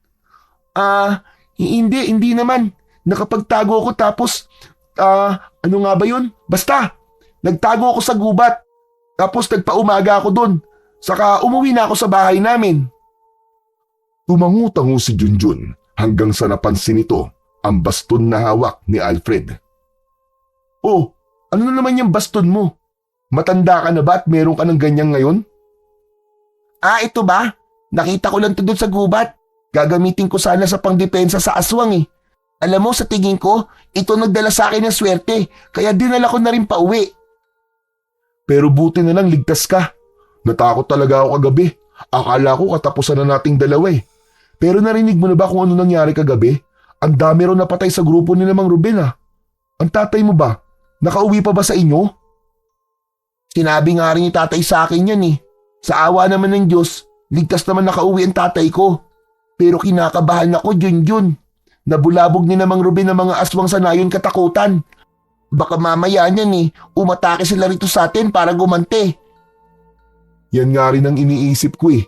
Hindi naman. Nakapagtago ako tapos, ano nga ba yun? Basta, nagtago ako sa gubat. Tapos nagpaumaga ako dun. Saka umuwi na ako sa bahay namin. Tumangu-tango si Junjun hanggang sa napansin nito ang baston na hawak ni Alfred. Oh, ano na naman yung baston mo? Matanda ka na ba at meron ka ng ganyan ngayon? Ah, ito ba? Nakita ko lang to doon sa gubat. Gagamitin ko sana sa pangdepensa sa aswang eh. Alam mo, sa tingin ko, ito nagdala sa akin ng swerte, kaya dinala ko na rin pa uwi. Pero buti na lang ligtas ka. Natakot talaga ako kagabi. Akala ko katapusan na nating dalawa eh. Pero narinig mo na ba kung ano nangyari kagabi? Ang dami raw napatay sa grupo ni Mang Ruben ah. Ang tatay mo ba? Nakauwi pa ba sa inyo? Sinabi nga rin ni tatay sa akin yan eh. Sa awa naman ng Diyos, ligtas naman nakauwi ang tatay ko. Pero kinakabahan ako, Junjun. Nabulabog ni Mang Ruben ang mga aswang sa nayon katakutan. Baka mamaya niyan eh, umatake sila rito sa atin para gumante. Yan nga rin ang iniisip ko eh.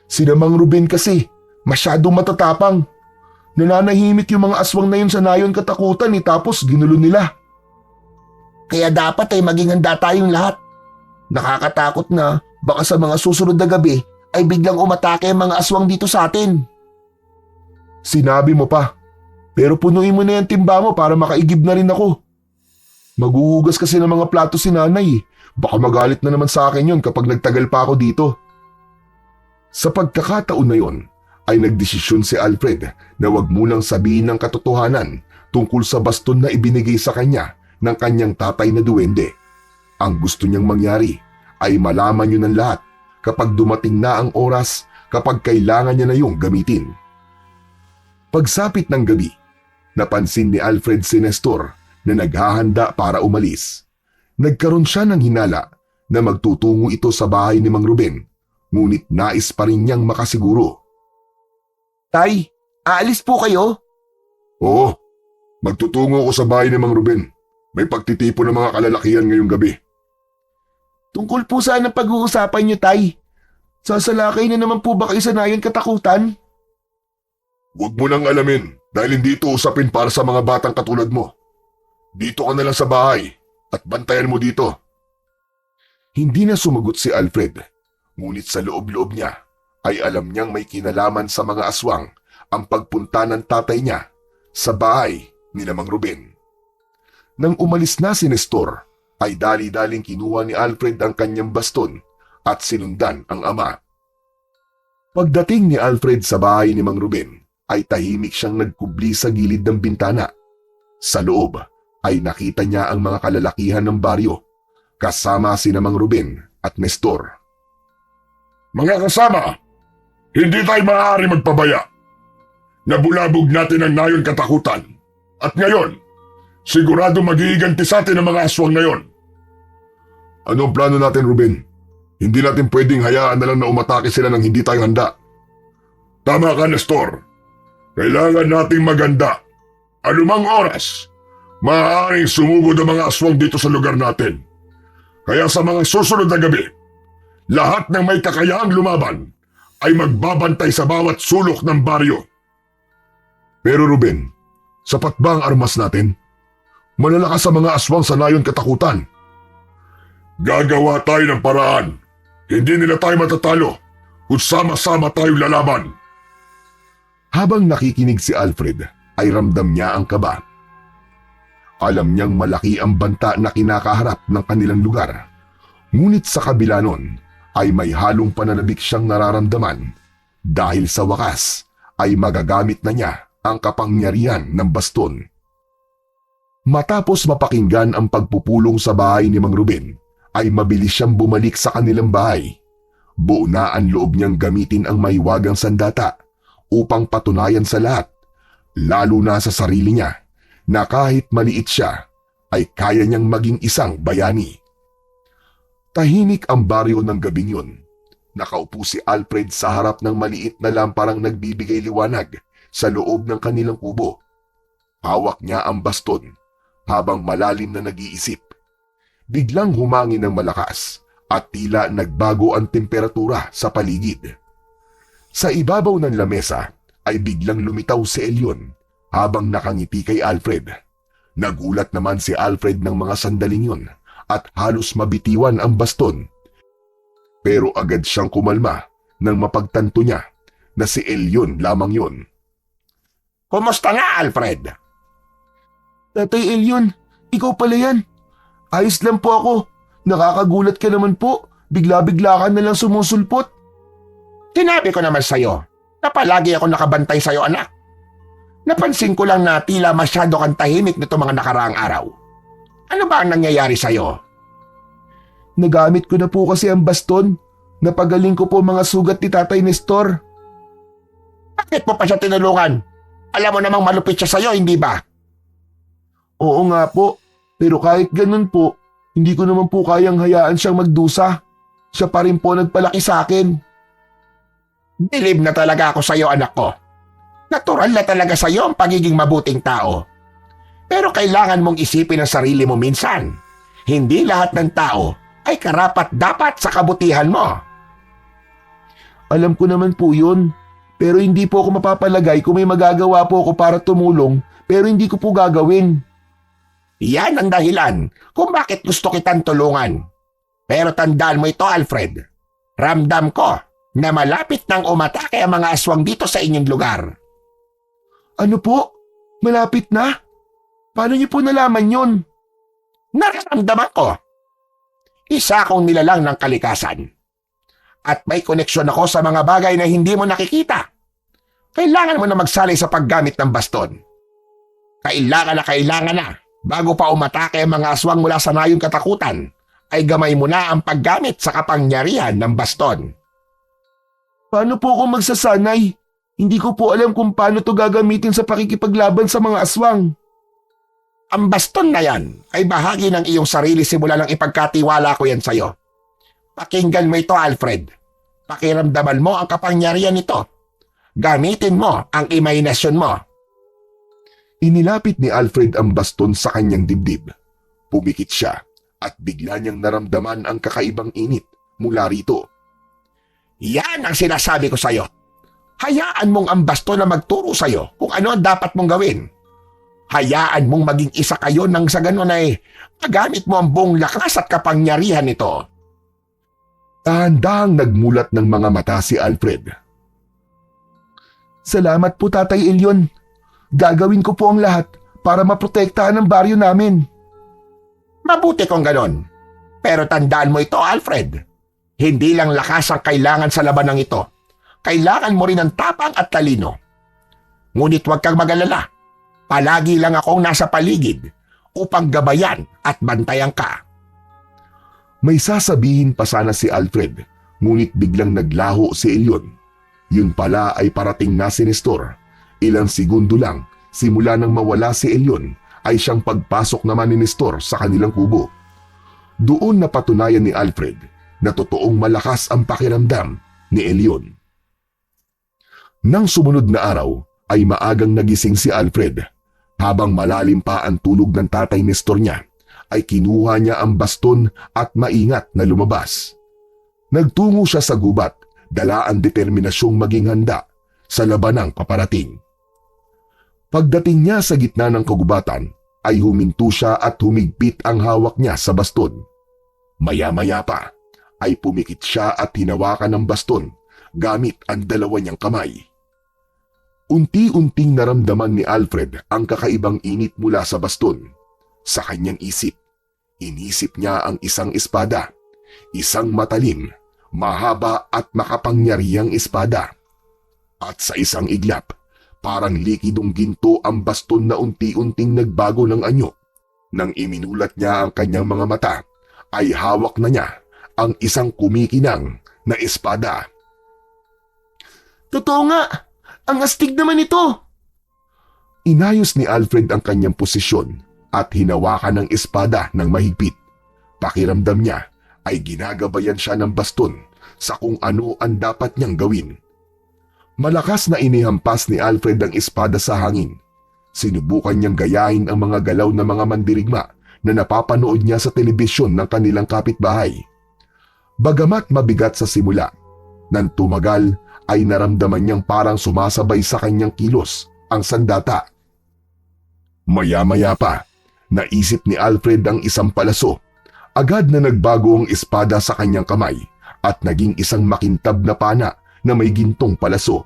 Si Mang Ruben kasi, masyadong matatapang. Nananahimik yung mga aswang na yun sa nayon katakutan eh, tapos ginulo nila. Kaya dapat ay maging handa tayong lahat. Nakakatakot na baka sa mga susunod na gabi ay biglang umatake ang mga aswang dito sa atin. Sinabi mo pa, pero punuin mo na yung timba mo para makaigib na rin ako. Maghuhugas kasi ng mga plato si nanay eh. Baka magalit na naman sa akin yun kapag nagtagal pa ako dito. Sa pagkakataon na yon, ay nagdesisyon si Alfred na wag munang sabihin ng katotohanan tungkol sa baston na ibinigay sa kanya ng kanyang tatay na duwende. Ang gusto niyang mangyari ay malaman yun ng lahat kapag dumating na ang oras kapag kailangan niya na yung gamitin. Pagsapit ng gabi, napansin ni Alfred si Nestor na naghahanda para umalis. Nagkaroon siya ng hinala na magtutungo ito sa bahay ni Mang Ruben, ngunit nais pa rin niyang makasiguro. Tay, aalis po kayo? Oo, magtutungo ako sa bahay ni Mang Ruben. May pagtitipon ng mga kalalakihan ngayong gabi. Tungkol po saan ang pag-uusapan niyo, Tay? Sasalakay na naman po ba kayo sa nayon katakutan? Huwag mo nang alamin dahil hindi ito usapin para sa mga batang katulad mo. Dito ka na lang sa bahay at bantayan mo dito. Hindi na sumagot si Alfred, ngunit sa loob-loob niya ay alam niyang may kinalaman sa mga aswang ang pagpunta ng tatay niya sa bahay ni Mang Ruben. Nang umalis na si Nestor, ay dali-daling kinuha ni Alfred ang kanyang baston at sinundan ang ama. Pagdating ni Alfred sa bahay ni Mang Ruben, ay tahimik siyang nagkubli sa gilid ng bintana. Sa loob ay nakita niya ang mga kalalakihan ng baryo, kasama si Mang Ruben at Nestor. Mga kasama, hindi tayo maaari magpabaya. Nabulabog natin ang nayon katakutan. At ngayon, sigurado mag-iiganti sa atin ang mga aswang na yon. Anong plano natin, Ruben? Hindi natin pwedeng hayaan na lang na umatake sila nang hindi tayo handa. Tama ka, Nestor. Kailangan nating maganda. Anumang oras, maaaring sumugod ang mga aswang dito sa lugar natin. Kaya sa mga susunod na gabi, lahat ng may kakayahang lumaban ay magbabantay sa bawat sulok ng baryo. Pero Ruben, sapat ba ang armas natin? Malalakas sa mga aswang sa nayon katakutan. Gagawa tayo ng paraan. Hindi nila tayo matatalo kung sama-sama tayong lalaban. Habang nakikinig si Alfred, ay ramdam niya ang kaba. Alam niyang malaki ang banta na kinakaharap ng kanilang lugar. Ngunit sa kabila nun, ay may halong pananabik siyang nararamdaman dahil sa wakas ay magagamit na niya ang kapangyarihan ng baston. Matapos mapakinggan ang pagpupulong sa bahay ni Mang Ruben, ay mabilis siyang bumalik sa kanilang bahay. Buo na ang loob niyang gamitin ang mahiwagang sandata upang patunayan sa lahat, lalo na sa sarili niya, na kahit maliit siya, ay kaya niyang maging isang bayani. Tahimik ang baryo ng gabing yun. Nakaupo si Alfred sa harap ng maliit na lamparang nagbibigay liwanag sa loob ng kanilang kubo. Hawak niya ang baston habang malalim na nag-iisip. Biglang humangin ng malakas at tila nagbago ang temperatura sa paligid. Sa ibabaw ng lamesa ay biglang lumitaw si Elyon habang nakangiti kay Alfred. Nagulat naman si Alfred ng mga sandaling yun at halos mabitiwan ang baston. Pero agad siyang kumalma nang mapagtanto niya na si Elyon lamang yun. Kumusta nga, Alfred? Tatay Elyon, ikaw pala yan. Ayos lang po ako. Nakakagulat ka naman po. Bigla-bigla ka na lang sumusulpot. Sinabi ko naman sa'yo na palagi ako nakabantay sa'yo, anak. Napansin ko lang na tila masyado kang tahimik nito mga nakaraang araw. Ano ba ang nangyayari sa'yo? Nagamit ko na po kasi ang baston. Napagaling ko po mga sugat ni Tatay Nestor. Bakit mo pa siya tinulungan? Alam mo namang malupit siya sa'yo, hindi ba? Oo nga po, pero kahit ganun po, hindi ko naman po kayang hayaan siyang magdusa. Siya pa rin po nagpalaki sa akin. Bilib na talaga ako sa'yo, anak ko. Natural na talaga sa'yo ang pagiging mabuting tao. Pero kailangan mong isipin ang sarili mo minsan. Hindi lahat ng tao ay karapat-dapat sa kabutihan mo. Alam ko naman po yun, pero hindi po ako mapapalagay kung may magagawa po ako para tumulong, pero hindi ko po gagawin. Yan ang dahilan kung bakit gusto kitang tulungan. Pero tandaan mo ito, Alfred. Ramdam ko na malapit nang umatake ang mga aswang dito sa inyong lugar. Ano po? Malapit na? Paano niyo po nalaman yun? Nararamdaman ko. Isa akong nilalang ng kalikasan. At may koneksyon ako sa mga bagay na hindi mo nakikita. Kailangan mo na magsalay sa paggamit ng baston. Kailangan na. Bago pa umatake ang mga aswang mula sa nayong katakutan, ay gamay mo na ang paggamit sa kapangyarihan ng baston. Paano po ako magsasanay? Hindi ko po alam kung paano to gagamitin sa pakikipaglaban sa mga aswang. Ang baston na yan ay bahagi ng iyong sarili simula nang ipagkatiwala ko yan sa'yo. Pakinggan mo ito, Alfred. Pakiramdaman mo ang kapangyarihan nito. Gamitin mo ang imahinasyon mo. Inilapit ni Alfred ang baston sa kanyang dibdib. Pumikit siya at bigla niyang naramdaman ang kakaibang init mula rito. Yan ang sinasabi ko sa'yo. Hayaan mong ang baston na magturo sa'yo kung ano ang dapat mong gawin. Hayaan mong maging isa kayo nang sa ganon ay magamit mo ang buong lakas at kapangyarihan nito. Dahan-dahang nagmulat ng mga mata si Alfred. Salamat po, Tatay Elyon. Gagawin ko po ang lahat para maprotektahan ang baryo namin. Mabuti kung ganon. Pero tandaan mo ito, Alfred. Hindi lang lakas ang kailangan sa labanang ito. Kailangan mo rin ng tapang at talino. Ngunit huwag kang mag-alala. Palagi lang akong nasa paligid upang gabayan at bantayan ka. May sasabihin pa sana si Alfred, ngunit biglang naglaho si Elyon. Yun pala ay parating na si Nestor. Ilang segundo lang, simula nang mawala si Elyon, ay siyang pagpasok naman ni Nestor sa kanilang kubo. Doon napatunayan ni Alfred na totoong malakas ang pakiramdam ni Elyon. Nang sumunod na araw, ay maagang nagising si Alfred. Habang malalim pa ang tulog ng tatay Nestor niya, ay kinuha niya ang baston at maingat na lumabas. Nagtungo siya sa gubat, dala ang determinasyong maging handa sa labanang paparating. Pagdating niya sa gitna ng kagubatan, ay huminto siya at humigpit ang hawak niya sa baston. Maya-maya pa, ay pumikit siya at hinawakan ng baston gamit ang dalawa niyang kamay. Unti-unting naramdaman ni Alfred ang kakaibang init mula sa baston. Sa kanyang isip, inisip niya ang isang espada, isang matalim, mahaba at makapangyarihang espada. At sa isang iglap, parang likidong ginto ang baston na unti-unting nagbago ng anyo. Nang iminulat niya ang kanyang mga mata, ay hawak na niya ang isang kumikinang na espada. Totoo nga! Ang astig naman ito! Inayos ni Alfred ang kanyang posisyon at hinawakan ng espada ng mahigpit. Pakiramdam niya ay ginagabayan siya ng baston sa kung ano ang dapat niyang gawin. Malakas na inihampas ni Alfred ang espada sa hangin. Sinubukan niyang gayahin ang mga galaw ng mga mandirigma na napapanood niya sa telebisyon ng kanilang kapitbahay. Bagamat mabigat sa simula, nang tumagal ay naramdaman niyang parang sumasabay sa kanyang kilos ang sandata. Maya-maya pa, naisip ni Alfred ang isang palaso. Agad na nagbago ang espada sa kanyang kamay at naging isang makintab na pana na may gintong palaso.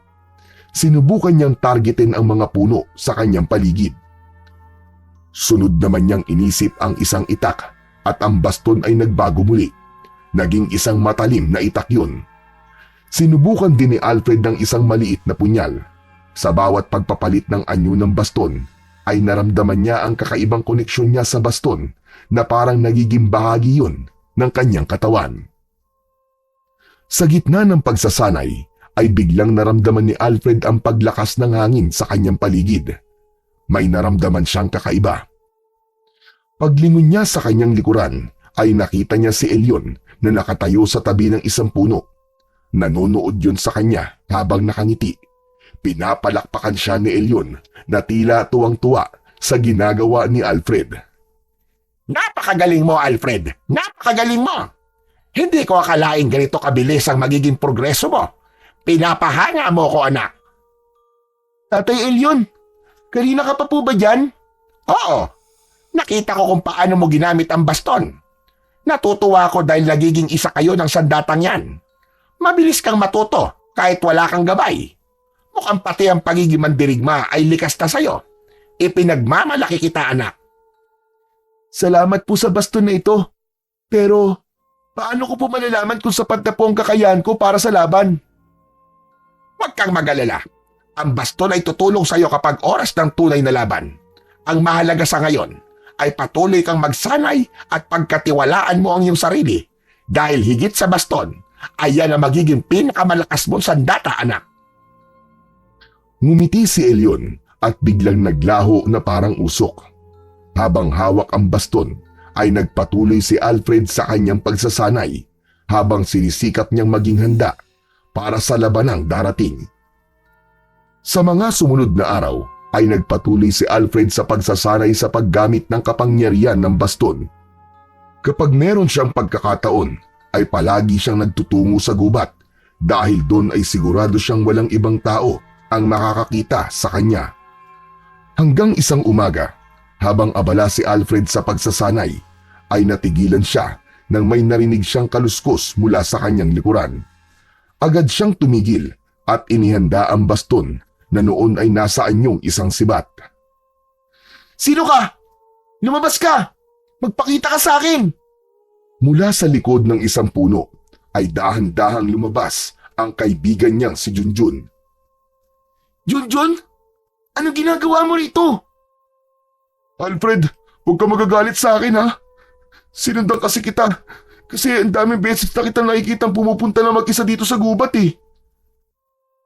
Sinubukan niyang targetin ang mga puno sa kanyang paligid. Sunod naman niyang inisip ang isang itak at ang baston ay nagbago muli. Naging isang matalim na itak yun. Sinubukan din ni Alfred ng isang maliit na punyal. Sa bawat pagpapalit ng anyo ng baston, ay naramdaman niya ang kakaibang koneksyon niya sa baston na parang nagiging bahagi yun ng kanyang katawan. Sa gitna ng pagsasanay, ay biglang naramdaman ni Alfred ang paglakas ng hangin sa kanyang paligid. May naramdaman siyang kakaiba. Paglingon niya sa kanyang likuran, ay nakita niya si Elyon na nakatayo sa tabi ng isang puno. Nanonood yun sa kanya habang nakangiti. Pinapalakpakan siya ni Elyon na tila tuwang-tuwa sa ginagawa ni Alfred. Napakagaling mo, Alfred. Napakagaling mo. Hindi ko akalaing ganito kabilis ang magiging progreso mo. Pinapahanga mo ko, anak. Tatay Elyon, kanina ka pa po ba dyan? Oo. Nakita ko kung paano mo ginamit ang baston. Natutuwa ako dahil nagiging isa kayo ng sandatang yan. Mabilis kang matuto kahit wala kang gabay. Mukhang pati ang pagiging mandirigma ay likas na sa'yo. Ipinagmamalaki kita, anak. Salamat po sa baston na ito. Pero, paano ko po malalaman kung sapat na po ang kakayahan ko para sa laban? Huwag kang mag-alala. Ang baston ay tutulong sa'yo kapag oras ng tunay na laban. Ang mahalaga sa ngayon ay patuloy kang magsanay at pagkatiwalaan mo ang iyong sarili dahil higit sa baston ay yan ang magiging pinakamalakas mong sandata, anak. Ngumiti si Elyon at biglang naglaho na parang usok. Habang hawak ang baston, ay nagpatuloy si Alfred sa kanyang pagsasanay habang sinisikap niyang maging handa para sa labanang darating. Sa mga sumunod na araw, ay nagpatuloy si Alfred sa pagsasanay sa paggamit ng kapangyarihan ng baston. Kapag meron siyang pagkakataon, ay palagi siyang nagtutungo sa gubat dahil doon ay sigurado siyang walang ibang tao ang makakakita sa kanya. Hanggang isang umaga, habang abala si Alfred sa pagsasanay, ay natigilan siya nang may narinig siyang kaluskos mula sa kanyang likuran. Agad siyang tumigil at inihanda ang baston na noon ay nasa anyong isang sibat. Sino ka? Lumabas ka! Magpakita ka sa akin! Mula sa likod ng isang puno ay dahan-dahang lumabas ang kaibigan niyang si Junjun. Junjun? Anong ginagawa mo rito? Alfred, huwag ka magagalit sa akin ha. Sinundan kasi kita kasi ang daming beses na kita nakikitang pumupunta na mag-isa dito sa gubat eh.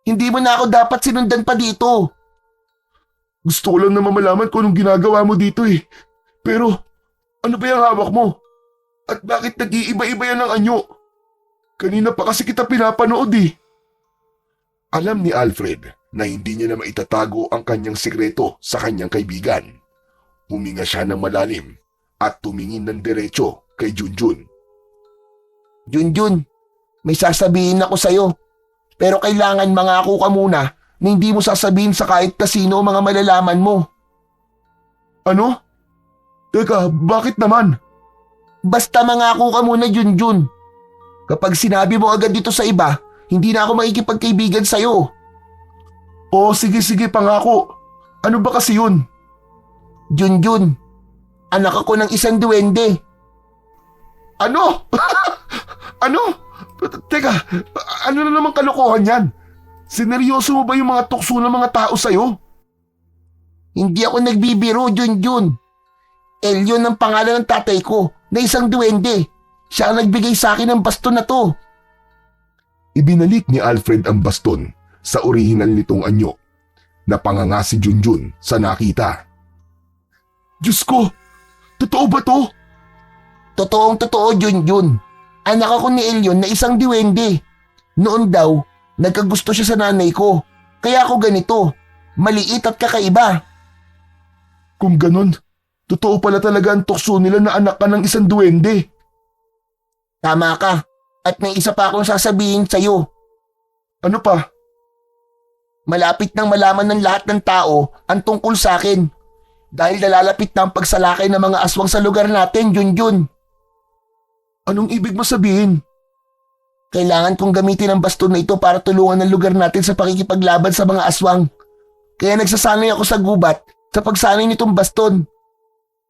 Hindi mo na ako dapat sinundan pa dito. Gusto ko lang na mamalaman kung anong ginagawa mo dito eh. Pero ano ba yung hawak mo? At bakit nag-iiba-iba yan ng anyo? Kanina pa kasi kita pinapanood eh. Alam ni Alfred na hindi niya na maitatago ang kanyang sikreto sa kanyang kaibigan. Huminga siya ng malalim at tumingin ng diretso kay Junjun. Junjun, may sasabihin ako sa'yo. Pero kailangan mangako ka muna na hindi mo sasabihin sa kahit kasino mga malalaman mo. Ano? Teka, bakit naman? Basta mangako ka muna, Junjun. Kapag sinabi mo agad dito sa iba, hindi na ako makikipagkaibigan sa'yo. Oo, sige, pangako. Ano ba kasi yun? Junjun, anak ako ng isang duwende. Ano? Ano? Teka, ano na naman kalokohan yan? Sineryoso mo ba yung mga tukso ng mga tao sa'yo? Hindi ako nagbibiro, Junjun. Elyon ang pangalan ng tatay ko na isang duwende. Siya ang nagbigay sa akin ng baston na to. Ibinalik ni Alfred ang baston sa orihinal nitong anyo. Napanganga si Junjun sa nakita. Diyos ko! Totoo ba to? Totoong totoo, Junjun. Anak ako ni Elyon na isang duwende. Noon daw, nagkagusto siya sa nanay ko. Kaya ako ganito, maliit at kakaiba. Kung ganon, totoo pala talaga ang tukso nila na anak ka ng isang duwende. Tama ka. At may isa pa akong sasabihin sa'yo. Ano pa? Malapit nang malaman ng lahat ng tao ang tungkol sa akin. Dahil nalalapit na ang pagsalakay ng mga aswang sa lugar natin, Junjun. Anong ibig mo sabihin? Kailangan kong gamitin ang baston na ito para tulungan ang lugar natin sa pakikipaglaban sa mga aswang. Kaya nagsasanay ako sa gubat sa pagsanay nitong baston.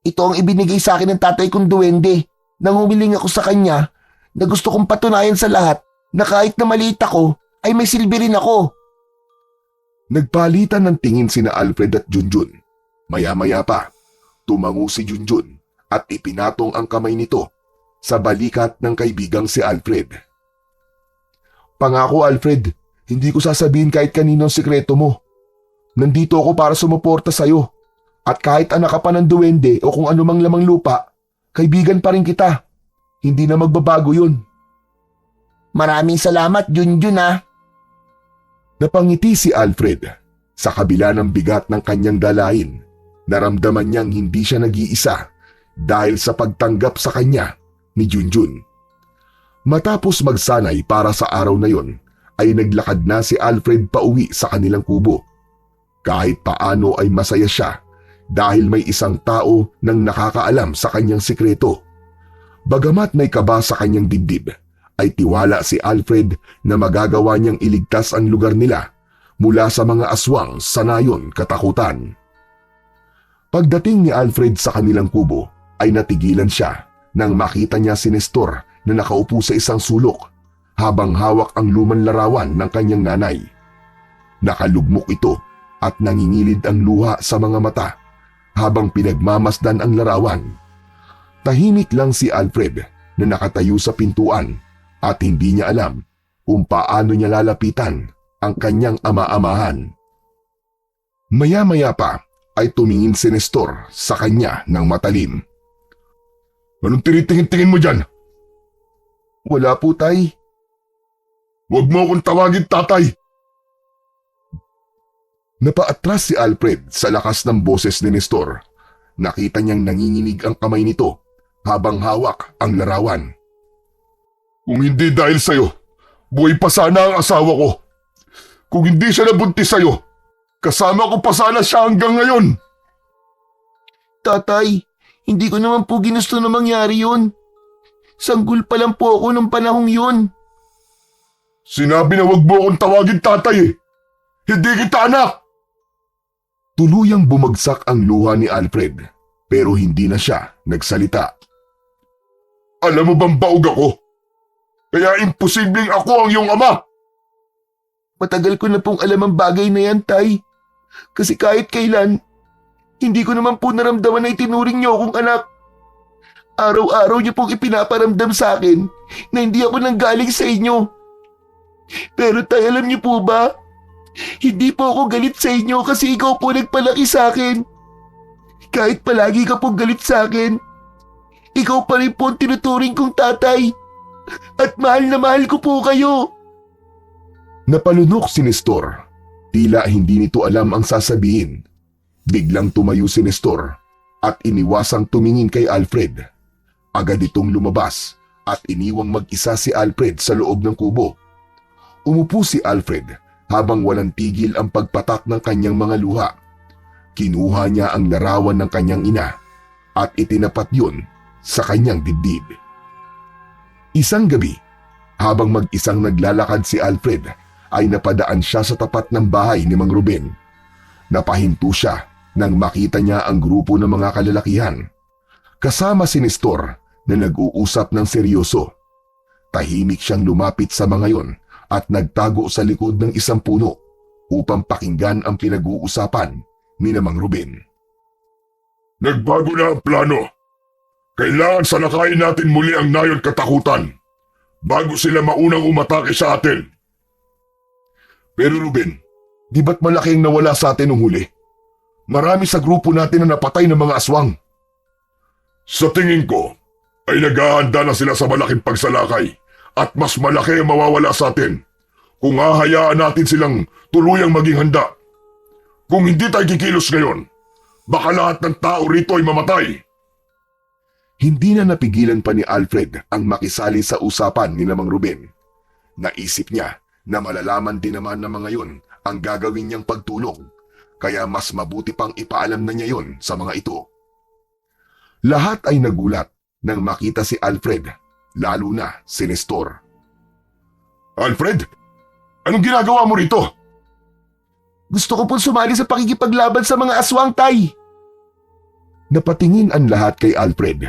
Ito ang ibinigay sa akin ng tatay kong duwende nang humiling ako sa kanya na gusto kong patunayan sa lahat na kahit na maliit ako ay may silbi rin ako. Nagpalitan ng tingin sina Alfred at Junjun. Maya-maya pa, tumango si Junjun at ipinatong ang kamay nito sa balikat ng kaibigang si Alfred. Pangako Alfred, hindi ko sasabihin kahit kanino ang sikreto mo. Nandito ako para sumuporta sa'yo. At kahit anak ka pa ng duwende o kung anumang lamang lupa, kaibigan pa rin kita. Hindi na magbabago yun. Maraming salamat, Junjun ah. Napangiti si Alfred. Sa kabila ng bigat ng kanyang dalahin, naramdaman niyang hindi siya nag-iisa dahil sa pagtanggap sa kanya ni Junjun. Matapos magsanay para sa araw na yon, ay naglakad na si Alfred pauwi sa kanilang kubo. Kahit paano ay masaya siya dahil may isang tao nang nakakaalam sa kanyang sikreto. Bagamat may kaba sa kanyang dibdib, ay tiwala si Alfred na magagawa niyang iligtas ang lugar nila mula sa mga aswang sa nayon katakutan. Pagdating ni Alfred sa kanilang kubo, ay natigilan siya nang makita niya si Nestor na nakaupo sa isang sulok habang hawak ang lumang larawan ng kanyang nanay. Nakalugmok ito at nangingilid ang luha sa mga mata habang pinagmamasdan ang larawan. Tahimik lang si Alfred na nakatayo sa pintuan at hindi niya alam kung paano niya lalapitan ang kanyang ama-amahan. Maya-maya pa ay tumingin si Nestor sa kanya ng matalim. Anong tinitingin-tingin mo dyan? Wala po, tay. Huwag mo akong tawagin tatay. Napaatras si Alfred sa lakas ng boses ni Nestor. Nakita niyang nanginginig ang kamay nito habang hawak ang larawan. Kung hindi dahil sa'yo, buhay pa sana ang asawa ko. Kung hindi siya nabuntis sa'yo, kasama ko pa sana siya hanggang ngayon. Tatay, hindi ko naman po ginusto na mangyari yun. Sanggol pa lang po ako nung panahong yun. Sinabi na wag mo akong tawagin tatay eh. Hindi kita anak! Tuluyang bumagsak ang luha ni Alfred pero hindi na siya nagsalita. Alam mo bang baog ako? Kaya imposibleng ako ang iyong ama! Matagal ko na pong alam ang bagay na yan, tay. Kasi kahit kailan, hindi ko naman po naramdaman na itinuring niyo akong anak. Araw-araw niyo pong ipinaparamdam sa akin na hindi ako nanggaling sa inyo. Pero tay, alam niyo po ba? Hindi po ako galit sa inyo kasi ikaw po nagpalaki sa akin. Kahit palagi ka pong galit sa akin, ikaw pa rin po ang tinuturing kong tatay. At mahal na mahal ko po kayo. Napalunok si Nestor. Tila hindi nito alam ang sasabihin. Biglang tumayo si Nestor at iniwasang tumingin kay Alfred. Agad itong lumabas at iniwang mag-isa si Alfred sa loob ng kubo. Umupo si Alfred habang walang tigil ang pagpatak ng kanyang mga luha. Kinuha niya ang larawan ng kanyang ina at itinapat yun sa kanyang dibdib. Isang gabi, habang mag-isang naglalakad si Alfred, ay napadaan siya sa tapat ng bahay ni Mang Ruben. Napahinto siya nang makita niya ang grupo ng mga kalalakihan. Kasama si Nestor na nag-uusap ng seryoso. Tahimik siyang lumapit sa mga yon at nagtago sa likod ng isang puno upang pakinggan ang pinag-uusapan ni Mang Ruben. Nagbago na ang plano. Kailangan salakayin natin muli ang nayon katakutan bago sila maunang umatake sa atin. Pero Ruben, di ba't malaki ang nawala sa atin nung huli? Marami sa grupo natin na napatay ng mga aswang. Sa tingin ko, ay naghahanda na sila sa malaking pagsalakay at mas malaki ang mawawala sa atin kung hahayaan natin silang tuluyang maging handa. Kung hindi tayo kikilos ngayon, baka lahat ng tao rito ay mamatay. Hindi na napigilan pa ni Alfred ang makisali sa usapan ni Mang Ruben. Naisip niya na malalaman din naman ng mga yon ang gagawin niyang pagtulong, kaya mas mabuti pang ipaalam na niya yon sa mga ito. Lahat ay nagulat nang makita si Alfred, lalo na si Nestor. Alfred, anong ginagawa mo rito? Gusto ko pong sumali sa pakikipaglaban sa mga aswang, tay. Napatingin ang lahat kay Alfred.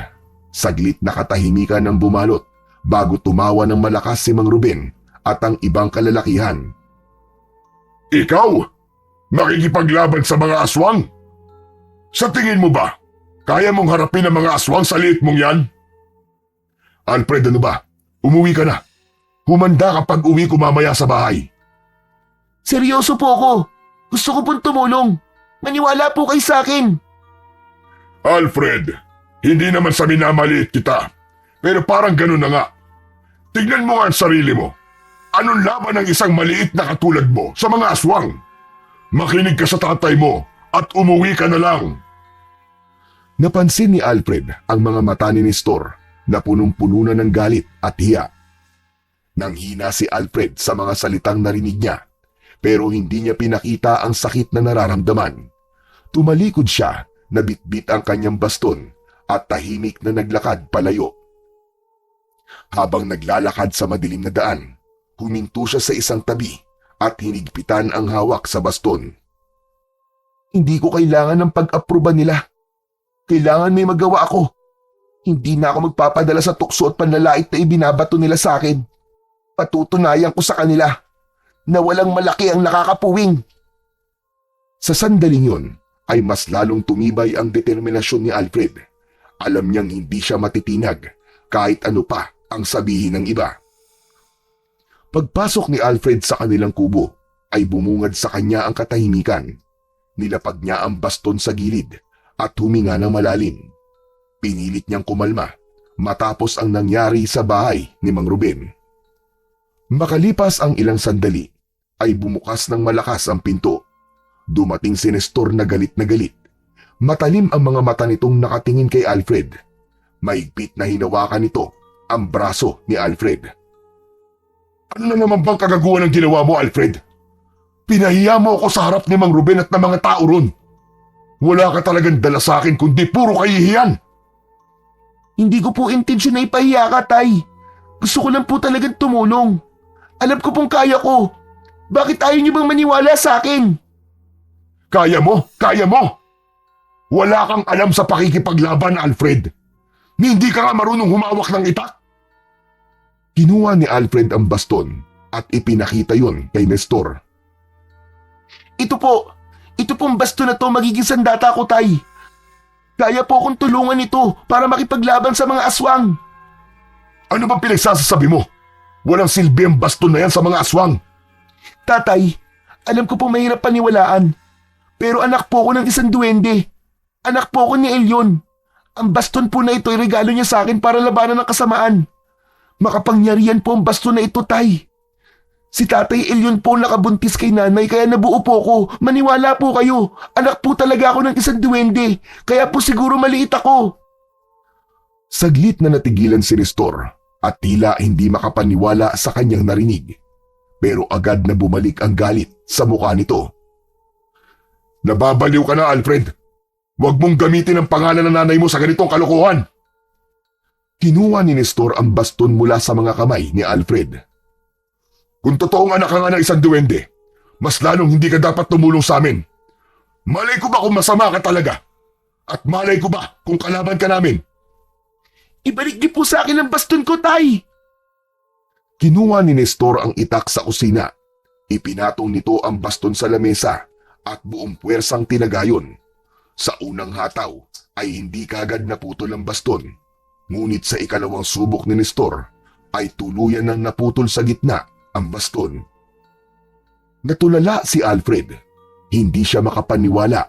Saglit na katahimikan ang bumalot bago tumawa ng malakas si Mang Ruben at ang ibang kalalakihan. Ikaw? Makikipaglaban sa mga aswang? Sa tingin mo ba, kaya mong harapin ang mga aswang sa liit mong yan? Alfred, ano ba? Umuwi ka na. Humanda kapag uwi ko mamaya sa bahay. Seryoso po ako. Gusto ko pong tumulong. Maniwala po kayo sa akin. Alfred, hindi naman sa minamaliit kita, pero parang ganun na nga. Tignan mo nga ang sarili mo. Anong laban ng isang maliit na katulad mo sa mga aswang? Makinig ka sa tatay mo at umuwi ka na lang. Napansin ni Alfred ang mga mata ni Nestor na punong-puno na ng galit at hiya. Nanghina si Alfred sa mga salitang narinig niya, pero hindi niya pinakita ang sakit na nararamdaman. Tumalikod siya, nabitbit ang kanyang baston at tahimik na naglakad palayo. Habang naglalakad sa madilim na daan, huminto siya sa isang tabi at hinigpitan ang hawak sa baston. Hindi ko kailangan ng pag-aproba nila. Kailangan may magawa ako. Hindi na ako magpapadala sa tukso at panlalait na ibinabato nila sa akin. Patutunayan ko sa kanila na walang malaki ang nakakapuwing. Sa sandaling yon ay mas lalong tumibay ang determinasyon ni Alfred. Alam niyang hindi siya matitinag kahit ano pa ang sabihin ng iba. Pagpasok ni Alfred sa kanilang kubo ay bumungad sa kanya ang katahimikan. Nilapag niya ang baston sa gilid at huminga ng malalim. Pinilit niyang kumalma matapos ang nangyari sa bahay ni Mang Ruben. Makalipas ang ilang sandali ay bumukas ng malakas ang pinto. Dumating si Nestor na galit na galit. Matalim ang mga mata nitong nakatingin kay Alfred. Maigpit na hinawakan nito ang braso ni Alfred. Ano na naman bang kagaguhan ang ginawa mo, Alfred? Pinahiya mo ako sa harap ni Mang Ruben at ng mga tao ron. Wala ka talagang dala sa akin kundi puro kahihiyan. Hindi ko po intensyon na ipahiya ka, Tay. Gusto ko lang po talagang tumulong. Alam ko pong kaya ko. Bakit ayaw niyo bang maniwala sa akin? Kaya mo! Kaya mo! Wala kang alam sa pakikipaglaban, Alfred. Hindi ka nga marunong humawak ng itak. Kinuha ni Alfred ang baston at ipinakita yon kay Nestor. Ito pong basto na to magiging sandata ko, Tay. Kaya po akong tulungan ito para makipaglaban sa mga aswang. Ano bang pinagsasasabi mo? Walang silbi ang baston na yan sa mga aswang. Tatay, alam ko pong mahirap paniwalaan. Pero anak po ako ng isang duwende. Anak po ako ni Elyon. Ang baston po na ito ay regalo niya sa akin para labanan ng kasamaan. Makapangyarihan po ang baston na ito, Tay. Si Tatay Elyon po nakabuntis kay nanay kaya nabuo po ako. Maniwala po kayo. Anak po talaga ako ng isang duwende. Kaya po siguro maliit ako. Saglit na natigilan si Nestor at tila hindi makapaniwala sa kanyang narinig. Pero agad na bumalik ang galit sa mukha nito. Nababaliw ka na, Alfred. Huwag mong gamitin ang pangalan ng nanay mo sa ganitong kalokohan. Kinuha ni Nestor ang baston mula sa mga kamay ni Alfred. Kung totoong anak ka nga ng isang duwende, mas lalong hindi ka dapat tumulong sa amin. Malay ko ba kung masama ka talaga? At malay ko ba kung kalaban ka namin? Ibalik niyo po sa akin ang baston ko, Tay. Kinuha ni Nestor ang itak sa kusina. Ipinatong nito ang baston sa lamesa at buong puwersang tinagayon. Sa unang hataw ay hindi kagad naputol ang baston. Ngunit sa ikalawang subok ni Nestor ay tuluyan nang naputol sa gitna ang baston. Natulala si Alfred. Hindi siya makapaniwala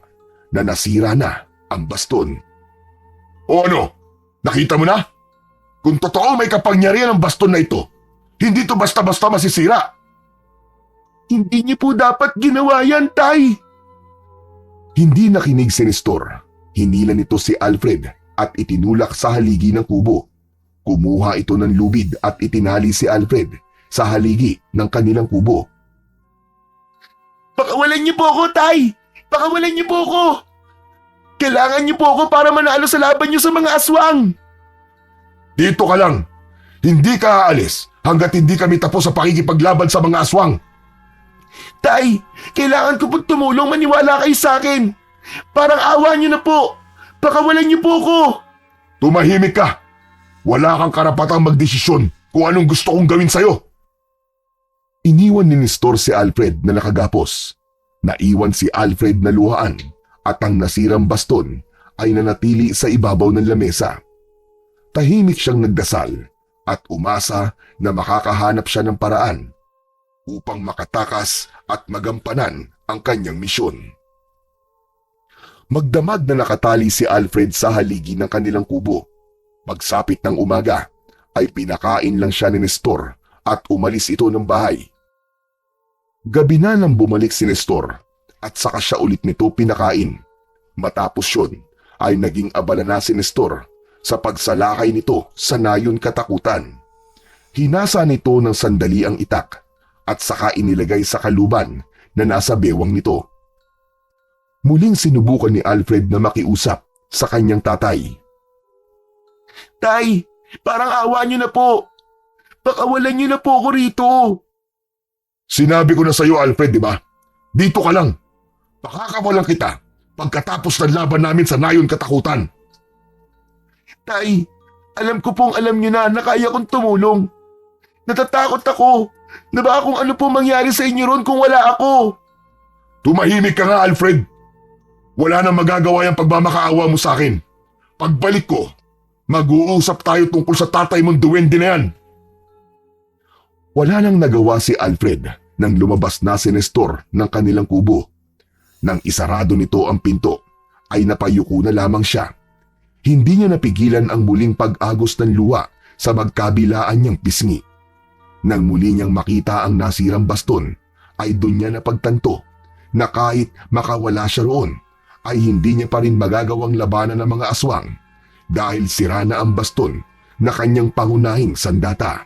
na nasira na ang baston. O ano? Nakita mo na? Kung totoo may kapangyarihan ang baston na ito, hindi to basta-basta masisira. Hindi niyo po dapat ginawa yan, Tay. Hindi nakinig si Nestor. Hinila nito si Alfred at itinulak sa haligi ng kubo. Kumuha ito ng lubid at itinali si Alfred sa haligi ng kanilang kubo. Pakawalan niyo po ako, Tay. Pakawalan niyo po ako. Kailangan niyo po ako para manalo sa laban niyo sa mga aswang. Dito ka lang. Hindi ka aalis hanggat hindi kami tapos sa pakikipaglaban sa mga aswang. Tay, kailangan ko pong tumulong, maniwala kayo sa akin. Parang awa niyo na po. Pakawalan niyo po ako! Tumahimik ka! Wala kang karapatang magdesisyon kung anong gusto kong gawin sa'yo. Iniwan ni Nestor si Alfred na nakagapos. Naiwan si Alfred na luhaan at ang nasirang baston ay nanatili sa ibabaw ng lamesa. Tahimik siyang nagdasal at umasa na makakahanap siya ng paraan upang makatakas at magampanan ang kanyang misyon. Magdamag na nakatali si Alfred sa haligi ng kanilang kubo. Pagsapit ng umaga ay pinakain lang siya ni Nestor at umalis ito ng bahay. Gabi na nang bumalik si Nestor at saka siya ulit nito pinakain. Matapos yun ay naging abala na si Nestor sa pagsalakay nito sa nayon katakutan. Hinasa nito ng sandali ang itak at saka inilagay sa kaluban na nasa bewang nito. Muling sinubukan ni Alfred na makiusap sa kanyang tatay. Tay, parang awa niyo na po. Pakawalan niyo na po ako rito. Sinabi ko na sa iyo, Alfred, di ba? Dito ka lang. Pakakawalan kita pagkatapos ng laban namin sa nayon katakutan. Tay, alam ko pong alam niyo na kaya kong tumulong. Natatakot ako na baka kung ano po mangyari sa inyo ron kung wala ako. Tumahimik ka nga, Alfred. Wala nang magagawa yung pagmamakaawa mo sa akin. Pagbalik ko, mag-uusap tayo tungkol sa tatay mong duwende na yan. Wala nang nagawa si Alfred nang lumabas na si Nestor ng kanilang kubo. Nang isarado nito ang pinto, ay napayuko na lamang siya. Hindi niya napigilan ang muling pag-agos ng luha sa magkabilaan niyang pisngi. Nang muli niyang makita ang nasirang baston, ay doon niya napagtanto na kahit makawala siya roon, ay hindi niya pa rin magagawang labanan ng mga aswang dahil sira na ang baston na kanyang pangunahing sandata.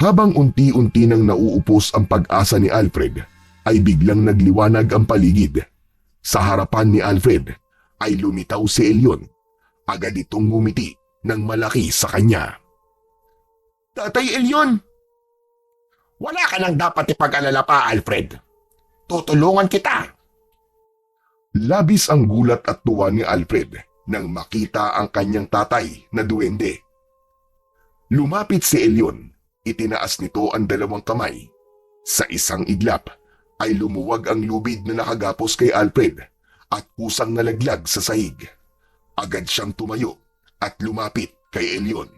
Habang unti-unti nang nauupos ang pag-asa ni Alfred, ay biglang nagliwanag ang paligid. Sa harapan ni Alfred ay lumitaw si Elyon. Agad itong ngumiti ng malaki sa kanya. Tatay Elyon! Wala ka nang dapat ipag-alala pa, Alfred. Tutulungan kita. Labis ang gulat at tuwa ni Alfred nang makita ang kanyang tatay na duwende. Lumapit si Elyon, itinaas nito ang dalawang kamay. Sa isang iglap ay lumuwag ang lubid na nakagapos kay Alfred at kusang nalaglag sa sahig. Agad siyang tumayo at lumapit kay Elyon.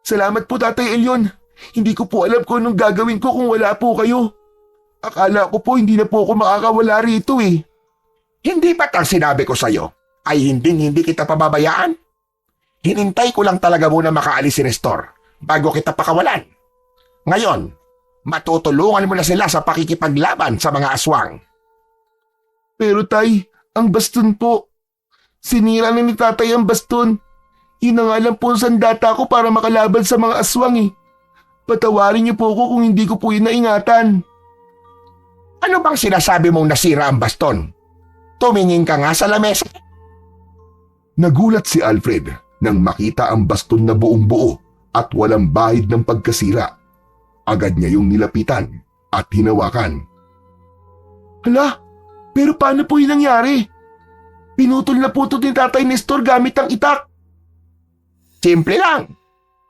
Salamat po Tatay Elyon. Hindi ko po alam kung anong gagawin ko kung wala po kayo. Akala ko po hindi na po ako makakawala rito eh. Hindi ba't ang sinabi ko sa'yo ay hindi kita pababayaan? Hinintay ko lang talaga muna makaalis si Nestor bago kita pakawalan. Ngayon, matutulungan mo na sila sa pakikipaglaban sa mga aswang. Pero tay, ang baston po. Sinira na ni tatay ang baston. Yun na nga lang po ang sandata ko para makalaban sa mga aswang eh. Patawarin niyo po ako kung hindi ko po yun naingatan. Ano bang sinasabi mong nasira ang baston? Tumingin ka nga sa lamesa. Nagulat si Alfred nang makita ang baston na buong buo at walang bahid ng pagkasira. Agad niya yung nilapitan at hinawakan. Hala, pero paano po yun nangyari? Pinutol na po ito ni Tatay Nestor gamit ang itak. Simple lang.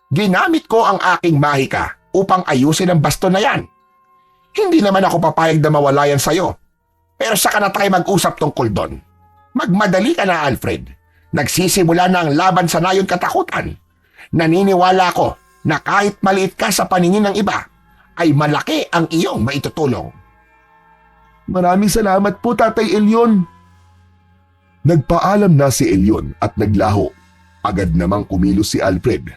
Ginamit ko ang aking mahika upang ayusin ang baston na yan. Hindi naman ako papayag na mawala yan sa'yo. Pero saka na tayo mag-usap tungkol doon. Magmadali ka na, Alfred. Nagsisimula na ang laban sa nayon katakutan. Naniniwala ko na kahit maliit ka sa paningin ng iba, ay malaki ang iyong maitutulong. Maraming salamat po Tatay Elyon. Nagpaalam na si Elyon at naglaho. Agad namang kumilos si Alfred.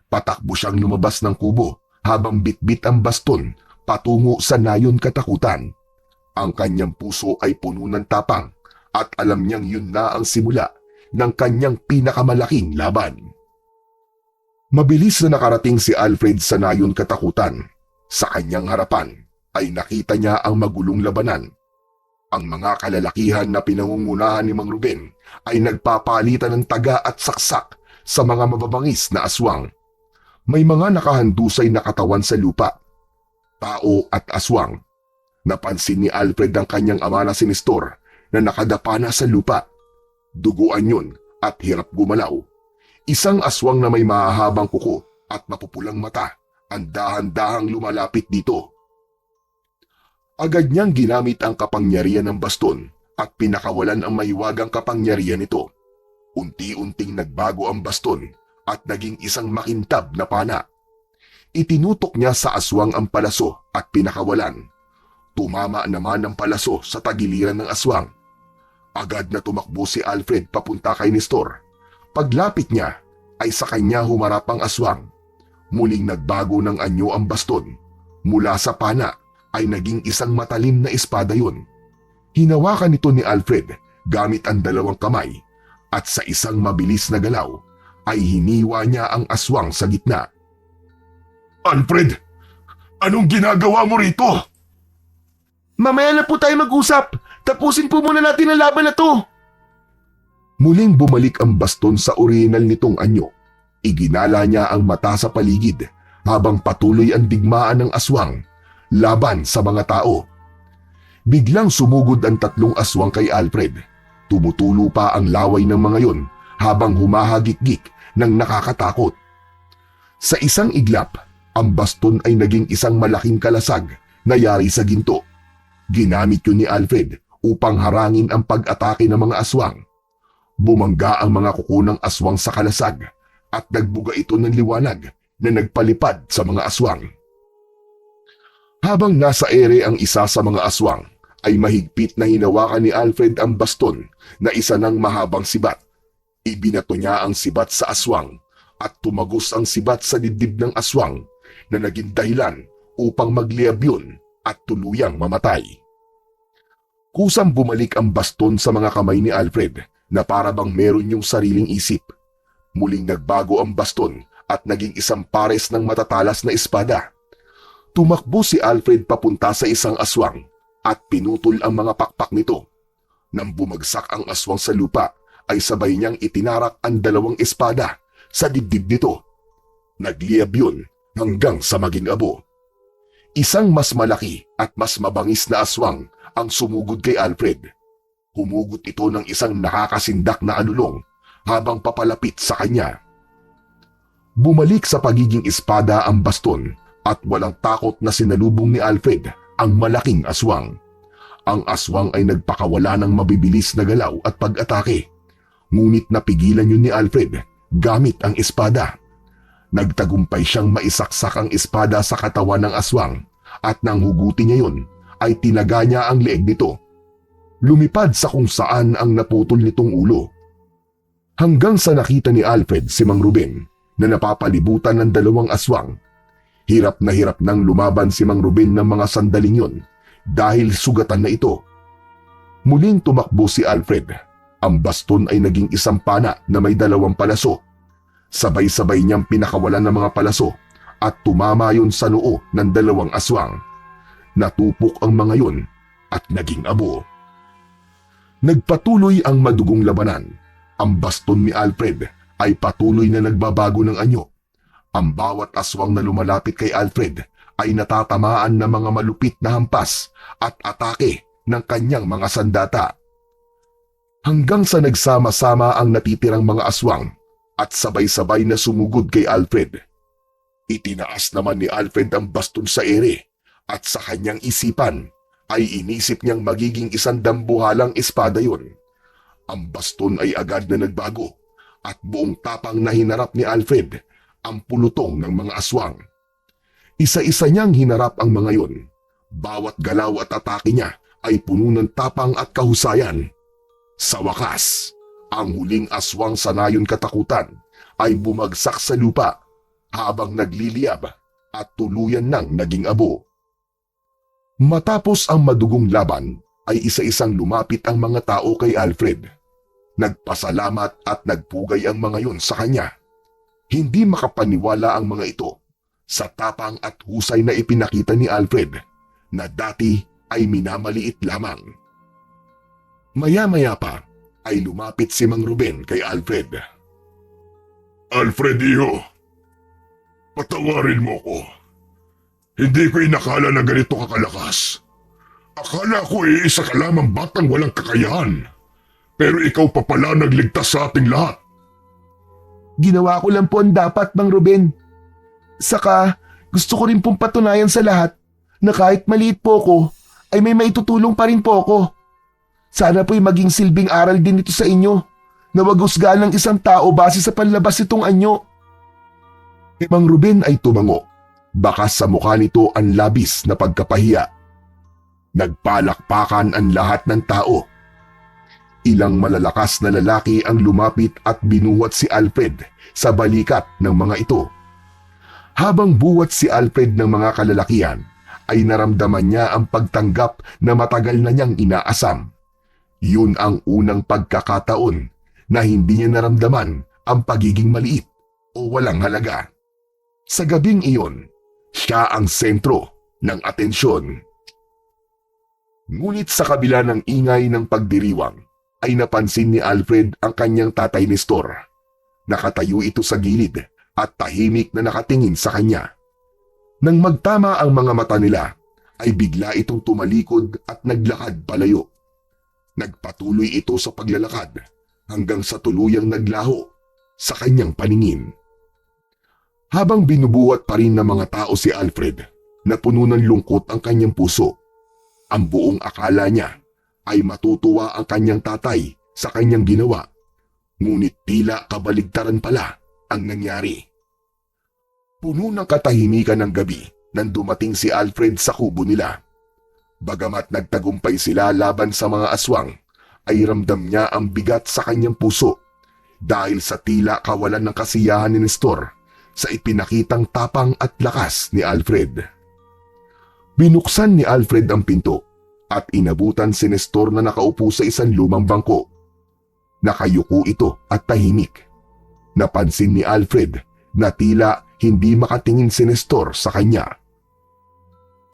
Patakbo siyang lumabas ng kubo habang bitbit ang baston patungo sa nayon katakutan. Ang kanyang puso ay puno ng tapang at alam niyang yun na ang simula ng kanyang pinakamalaking laban. Mabilis na nakarating si Alfred sa nayon katakutan. Sa kanyang harapan ay nakita niya ang magulong labanan. Ang mga kalalakihan na pinangungunahan ni Mang Ruben ay nagpapalitan ng taga at saksak sa mga mababangis na aswang. May mga nakahandusay na katawan sa lupa, tao at aswang. Napansin ni Alfred ang kanyang ama na si Nestor na nakadapa na sa lupa. Duguan yun at hirap gumalaw. Isang aswang na may mahahabang kuko at mapupulang mata ang dahan-dahang lumalapit dito. Agad niyang ginamit ang kapangyarihan ng baston at pinakawalan ang mahiwagang kapangyarihan nito. Unti-unting nagbago ang baston at naging isang makintab na pana. Itinutok niya sa aswang ang palaso at pinakawalan. Tumama naman ang palaso sa tagiliran ng aswang. Agad na tumakbo si Alfred papunta kay Nestor. Paglapit niya ay sa kanya humarap ang aswang. Muling nagbago ng anyo ang baston. Mula sa pana ay naging isang matalim na espada yun. Hinawakan ito ni Alfred gamit ang dalawang kamay at sa isang mabilis na galaw ay hiniwa niya ang aswang sa gitna. Alfred, anong ginagawa mo rito? Mamaya na po tayo mag-usap. Tapusin po muna natin ang laban na to. Muling bumalik ang baston sa orihinal nitong anyo. Iginala niya ang mata sa paligid habang patuloy ang digmaan ng aswang laban sa mga tao. Biglang sumugod ang tatlong aswang kay Alfred. Tumutulo pa ang laway ng mga yon habang humahagik-gik ng nakakatakot. Sa isang iglap, ang baston ay naging isang malaking kalasag na yari sa ginto. Ginamit yun ni Alfred upang harangin ang pag-atake ng mga aswang. Bumangga ang mga kuko ng aswang sa kalasag at nagbuga ito ng liwanag na nagpalipad sa mga aswang. Habang nasa ere ang isa sa mga aswang, ay mahigpit na hinawakan ni Alfred ang baston na isa ng mahabang sibat. Ibinato niya ang sibat sa aswang at tumagos ang sibat sa dibdib ng aswang na naging dahilan upang magliyab yun at tuluyang mamatay. Kusang bumalik ang baston sa mga kamay ni Alfred na para bang meron yung sariling isip. Muling nagbago ang baston at naging isang pares ng matatalas na espada. Tumakbo si Alfred papunta sa isang aswang at pinutol ang mga pakpak nito. Nang bumagsak ang aswang sa lupa ay sabay niyang itinarak ang dalawang espada sa dibdib nito. Nagliyab yun hanggang sa maging abo. Isang mas malaki at mas mabangis na aswang ang sumugod kay Alfred. Humugot ito ng isang nakakasindak na alulong habang papalapit sa kanya. Bumalik sa pagiging espada ang baston at walang takot na sinalubong ni Alfred ang malaking aswang. Ang aswang ay nagpakawala ng mabibilis na galaw at pag-atake. Ngunit napigilan yun ni Alfred gamit ang espada. Nagtagumpay siyang maisaksak ang espada sa katawan ng aswang at nang hugutin niya yun ay tinaga niya ang leeg nito. Lumipad sa kung saan ang naputol nitong ulo. Hanggang sa nakita ni Alfred si Mang Ruben na napapalibutan ng dalawang aswang. Hirap nang lumaban si Mang Ruben ng mga sandaling yon dahil sugatan na ito. Muling tumakbo si Alfred. Ang baston ay naging isang pana na may dalawang palaso. Sabay-sabay niyang pinakawalan ng mga palaso at tumama yun sa noo ng dalawang aswang. Natupok ang mga yon at naging abo. Nagpatuloy ang madugong labanan. Ang baston ni Alfred ay patuloy na nagbabago ng anyo. Ang bawat aswang na lumalapit kay Alfred ay natatamaan ng mga malupit na hampas at atake ng kanyang mga sandata. Hanggang sa nagsama-sama ang natitirang mga aswang at sabay-sabay na sumugod kay Alfred. Itinaas naman ni Alfred ang baston sa ere at sa kanyang isipan ay inisip niyang magiging isang dambuhalang espada yon. Ang baston ay agad na nagbago at buong tapang na hinarap ni Alfred ang pulutong ng mga aswang. Isa-isa niyang hinarap ang mga yon. Bawat galaw at atake niya ay puno ng tapang at kahusayan. Sa wakas, ang huling aswang sa nayon katakutan ay bumagsak sa lupa habang nagliliyab at tuluyan nang naging abo. Matapos ang madugong laban ay isa-isang lumapit ang mga tao kay Alfred. Nagpasalamat at nagpugay ang mga yon sa kanya. Hindi makapaniwala ang mga ito sa tapang at husay na ipinakita ni Alfred na dati ay minamaliit lamang. Maya-maya pa ay lumapit si Mang Ruben kay Alfred. Alfred, iho, patawarin mo ko. Hindi ko inakala na ganito kakalakas. Akala ko isa ka lamang batang walang kakayahan. Pero ikaw pa pala nagligtas sa ating lahat. Ginawa ko lang po ang dapat, Mang Ruben. Saka, gusto ko rin pong patunayan sa lahat na kahit maliit po ko, ay may maitutulong pa rin po ako. Sana po'y maging silbing aral din ito sa inyo na wag husgahan ng isang tao base sa panlabas nitong anyo. Si Mang Ruben ay tumango. Bakas sa mukha nito ang labis na pagkapahiya. Nagpalakpakan ang lahat ng tao. Ilang malalakas na lalaki ang lumapit at binuhat si Alfred sa balikat ng mga ito. Habang buwat si Alfred ng mga kalalakihan, ay naramdaman niya ang pagtanggap na matagal na niyang inaasam. Yun ang unang pagkakataon na hindi niya naramdaman ang pagiging maliit o walang halaga. Sa gabing iyon, siya ang sentro ng atensyon. Ngunit sa kabila ng ingay ng pagdiriwang, ay napansin ni Alfred ang kanyang tatay Nestor. Nakatayo ito sa gilid at tahimik na nakatingin sa kanya. Nang magtama ang mga mata nila, ay bigla itong tumalikod at naglakad palayo. Nagpatuloy ito sa paglalakad hanggang sa tuluyang naglaho sa kanyang paningin. Habang binubuhat pa rin ng mga tao si Alfred, na puno ng lungkot ang kanyang puso, ang buong akala niya ay matutuwa ang kanyang tatay sa kanyang ginawa, ngunit tila kabaligtaran pala ang nangyari. Puno ng katahimikan ng gabi nang dumating si Alfred sa kubo nila. Bagamat nagtagumpay sila laban sa mga aswang, ay ramdam niya ang bigat sa kanyang puso dahil sa tila kawalan ng kasiyahan ni Nestor sa ipinakitang tapang at lakas ni Alfred. Binuksan ni Alfred ang pinto at inabutan si Nestor na nakaupo sa isang lumang bangko. Nakayuko ito at tahimik. Napansin ni Alfred na tila hindi makatingin si Nestor sa kanya.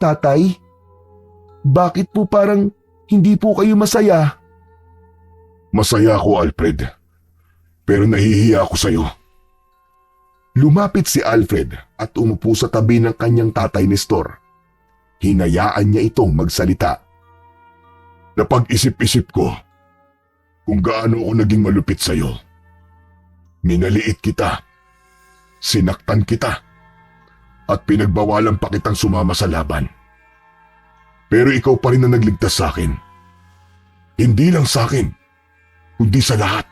Tatay, bakit po parang hindi po kayo masaya? Masaya ako, Alfred. Pero nahihiya ako sa'yo. Lumapit si Alfred at umupo sa tabi ng kanyang tatay Nestor. Hinayaan niya itong magsalita. Napag-isip-isip ko kung gaano ako naging malupit sa'yo. Minaliit kita, sinaktan kita, at pinagbawalan pa kitang sumama sa laban. Pero ikaw pa rin ang nagligtas sa akin. Hindi lang sa akin, kundi sa lahat.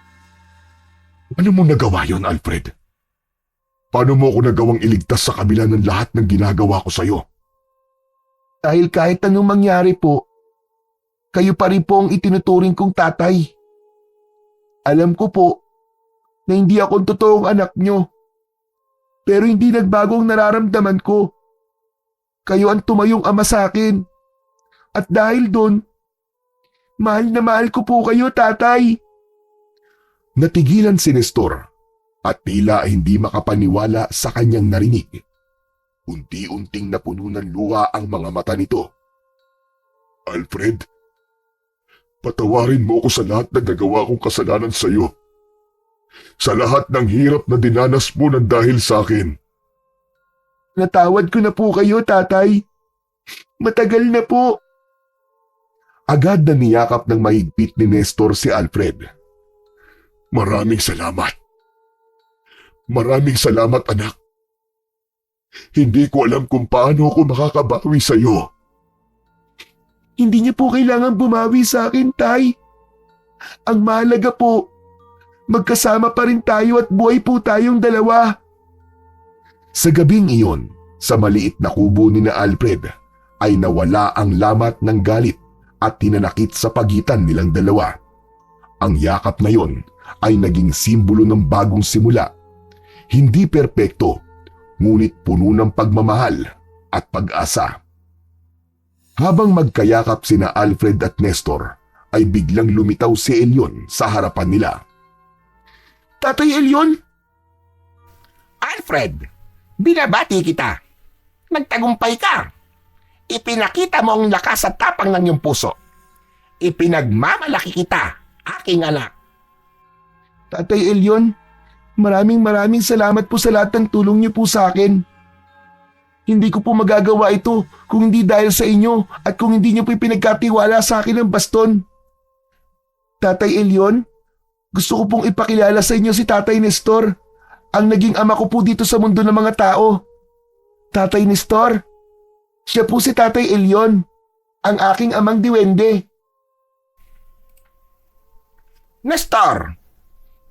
Ano mo nagawa yon, Alfred? Paano mo ako nagawang iligtas sa kabila ng lahat ng ginagawa ko sa'yo? Dahil kahit anong mangyari po, kayo pa rin po ang itinuturing kong tatay. Alam ko po na hindi ako ang totoong anak nyo. Pero hindi nagbago ang nararamdaman ko. Kayo ang tumayong ama sa akin. At dahil doon, mahal na mahal ko po kayo, tatay. Natigilan si Nestor at tila hindi makapaniwala sa kanyang narinig. Unti-unting napuno ng luha ang mga mata nito. Alfred, patawarin mo ko sa lahat ng nagawa kong kasalanan sa iyo. Sa lahat ng hirap na dinanas mo ng dahil sa akin. Natawad ko na po kayo, tatay. Matagal na po. Agad na niyakap ng mahigpit ni Nestor si Alfred. Maraming salamat. Maraming salamat, anak. Hindi ko alam kung paano ako makakabawi sa iyo. Hindi niyo po kailangan bumawi sa akin, tay. Ang mahalaga po, magkasama pa rin tayo at buhay po tayong dalawa. Sa gabing iyon, sa maliit na kubo ni na Alfred, ay nawala ang lamat ng galit at tinanakit sa pagitan nilang dalawa. Ang yakap na yon ay naging simbolo ng bagong simula. Hindi perpekto, ngunit puno ng pagmamahal at pag-asa. Habang magkayakap sina Alfred at Nestor, ay biglang lumitaw si Elyon sa harapan nila. Tatay Elyon? Alfred, binabati kita. Nagtagumpay ka. Ipinakita mo ang lakas at tapang ng iyong puso. Ipinagmamalaki kita, aking anak. Tatay Elyon, maraming salamat po sa lahat ng tulong niyo po sa akin. Hindi ko po magagawa ito kung hindi dahil sa inyo at kung hindi niyo po pinagkatiwala sa akin ng baston. Tatay Elyon, gusto ko pong ipakilala sa inyo si Tatay Nestor, ang naging ama ko po dito sa mundo ng mga tao. Tatay Nestor, siya po si Tatay Elyon, ang aking amang diwende. Nestor,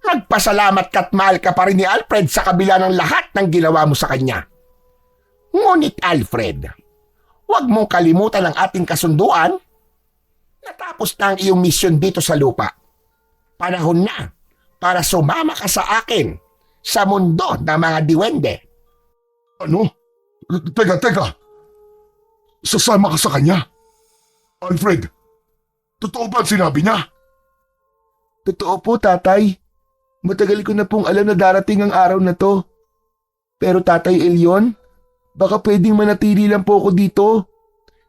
magpasalamat ka't mahal ka pa rin ni Alfred sa kabila ng lahat ng ginawa mo sa kanya. Ngunit Alfred, huwag mong kalimutan ang ating kasunduan. Natapos na ang iyong misyon dito sa lupa. Panahon na para sumama ka sa akin sa mundo ng mga diwende. Ano? Teka. Sasama ka sa kanya? Alfred, totoo ba ang sinabi niya? Totoo po, Tatay. Matagal ko na pong alam na darating ang araw na to. Pero Tatay Elyon, baka pwedeng manatili lang po ako dito.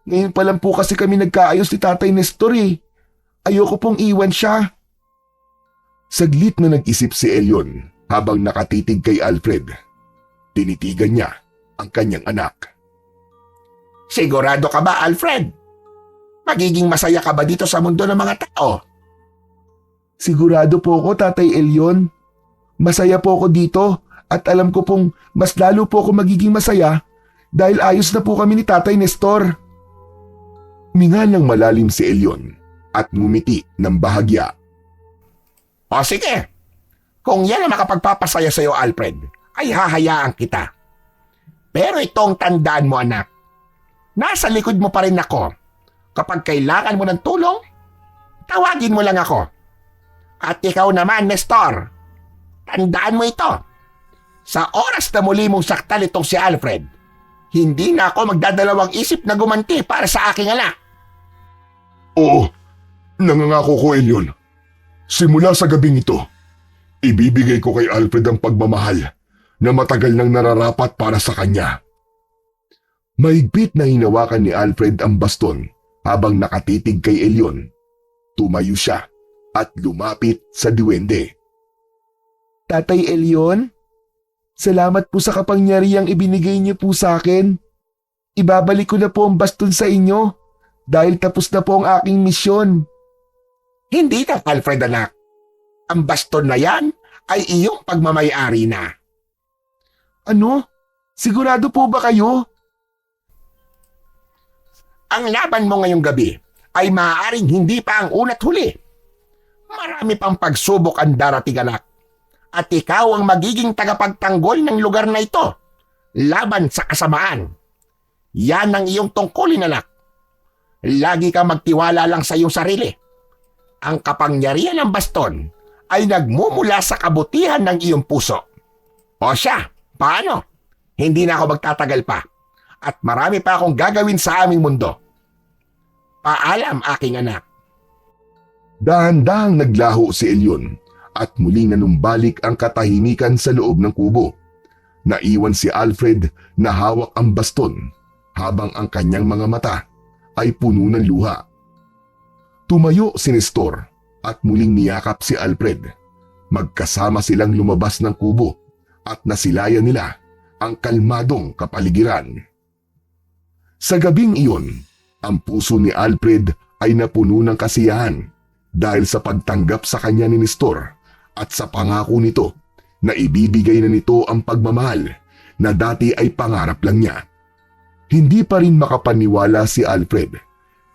Ngayon pa lang po kasi kami nagkaayos ni Tatay Nestor eh. Ayoko pong iwan siya. Saglit na nag-isip si Elyon habang nakatitig kay Alfred. Tinitigan niya ang kanyang anak. Sigurado ka ba, Alfred? Magiging masaya ka ba dito sa mundo ng mga tao? Sigurado po ako, Tatay Elyon. Masaya po ako dito at alam ko pong mas lalo po ako magiging masaya dahil ayos na po kami ni Tatay Nestor. Minga ng malalim si Elyon at ngumiti ng bahagya. O sige, kung yan ang makapagpapasaya sa iyo, Alfred, ay hahayaan kita. Pero itong tandaan mo, anak, nasa likod mo pa rin ako. Kapag kailangan mo ng tulong, tawagin mo lang ako. At ikaw naman, Nestor, tandaan mo ito. Sa oras na muli mong saktan itong si Alfred, hindi na ako magdadalawang isip na gumanti para sa aking anak. Oo, nangangako ko, Elyon. Simula sa gabing ito, ibibigay ko kay Alfred ang pagmamahal na matagal nang nararapat para sa kanya. Mahigpit na hinawakan ni Alfred ang baston habang nakatitig kay Elyon. Tumayo siya at lumapit sa diwende. Tatay Elyon, salamat po sa kapangyarihang ibinigay niyo po sa akin. Ibabalik ko na po ang baston sa inyo dahil tapos na po ang aking misyon. Hindi na, Alfred, anak. Ang baston na yan ay iyong pagmamayari na. Ano? Sigurado po ba kayo? Ang laban mo ngayong gabi ay maaaring hindi pa ang una't huli. Marami pang pagsubok ang darating, anak. At ikaw ang magiging tagapagtanggol ng lugar na ito laban sa kasamaan. Yan ang iyong tungkulin, anak. Lagi kang magtiwala lang sa iyong sarili. Ang kapangyarihan ng baston ay nagmumula sa kabutihan ng iyong puso. O siya, paano? Hindi na ako magtatagal pa. At marami pa akong gagawin sa aming mundo. Paalam, aking anak. Dahan-dahang naglaho si Elyon at muling nanumbalik ang katahimikan sa loob ng kubo. Naiwan si Alfred na hawak ang baston habang ang kanyang mga mata ay puno ng luha. Tumayo si Nestor at muling niyakap si Alfred. Magkasama silang lumabas ng kubo at nasilayan nila ang kalmadong kapaligiran. Sa gabing iyon, ang puso ni Alfred ay napuno ng kasiyahan dahil sa pagtanggap sa kanya ni Nestor at sa pangako nito na ibibigay na nito ang pagmamahal na dati ay pangarap lang niya. Hindi pa rin makapaniwala si Alfred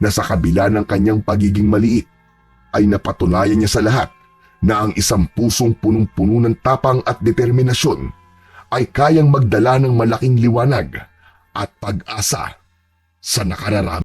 na sa kabila ng kanyang pagiging maliit ay napatunayan niya sa lahat na ang isang pusong punong-puno ng tapang at determinasyon ay kayang magdala ng malaking liwanag at pag-asa sa nakararami.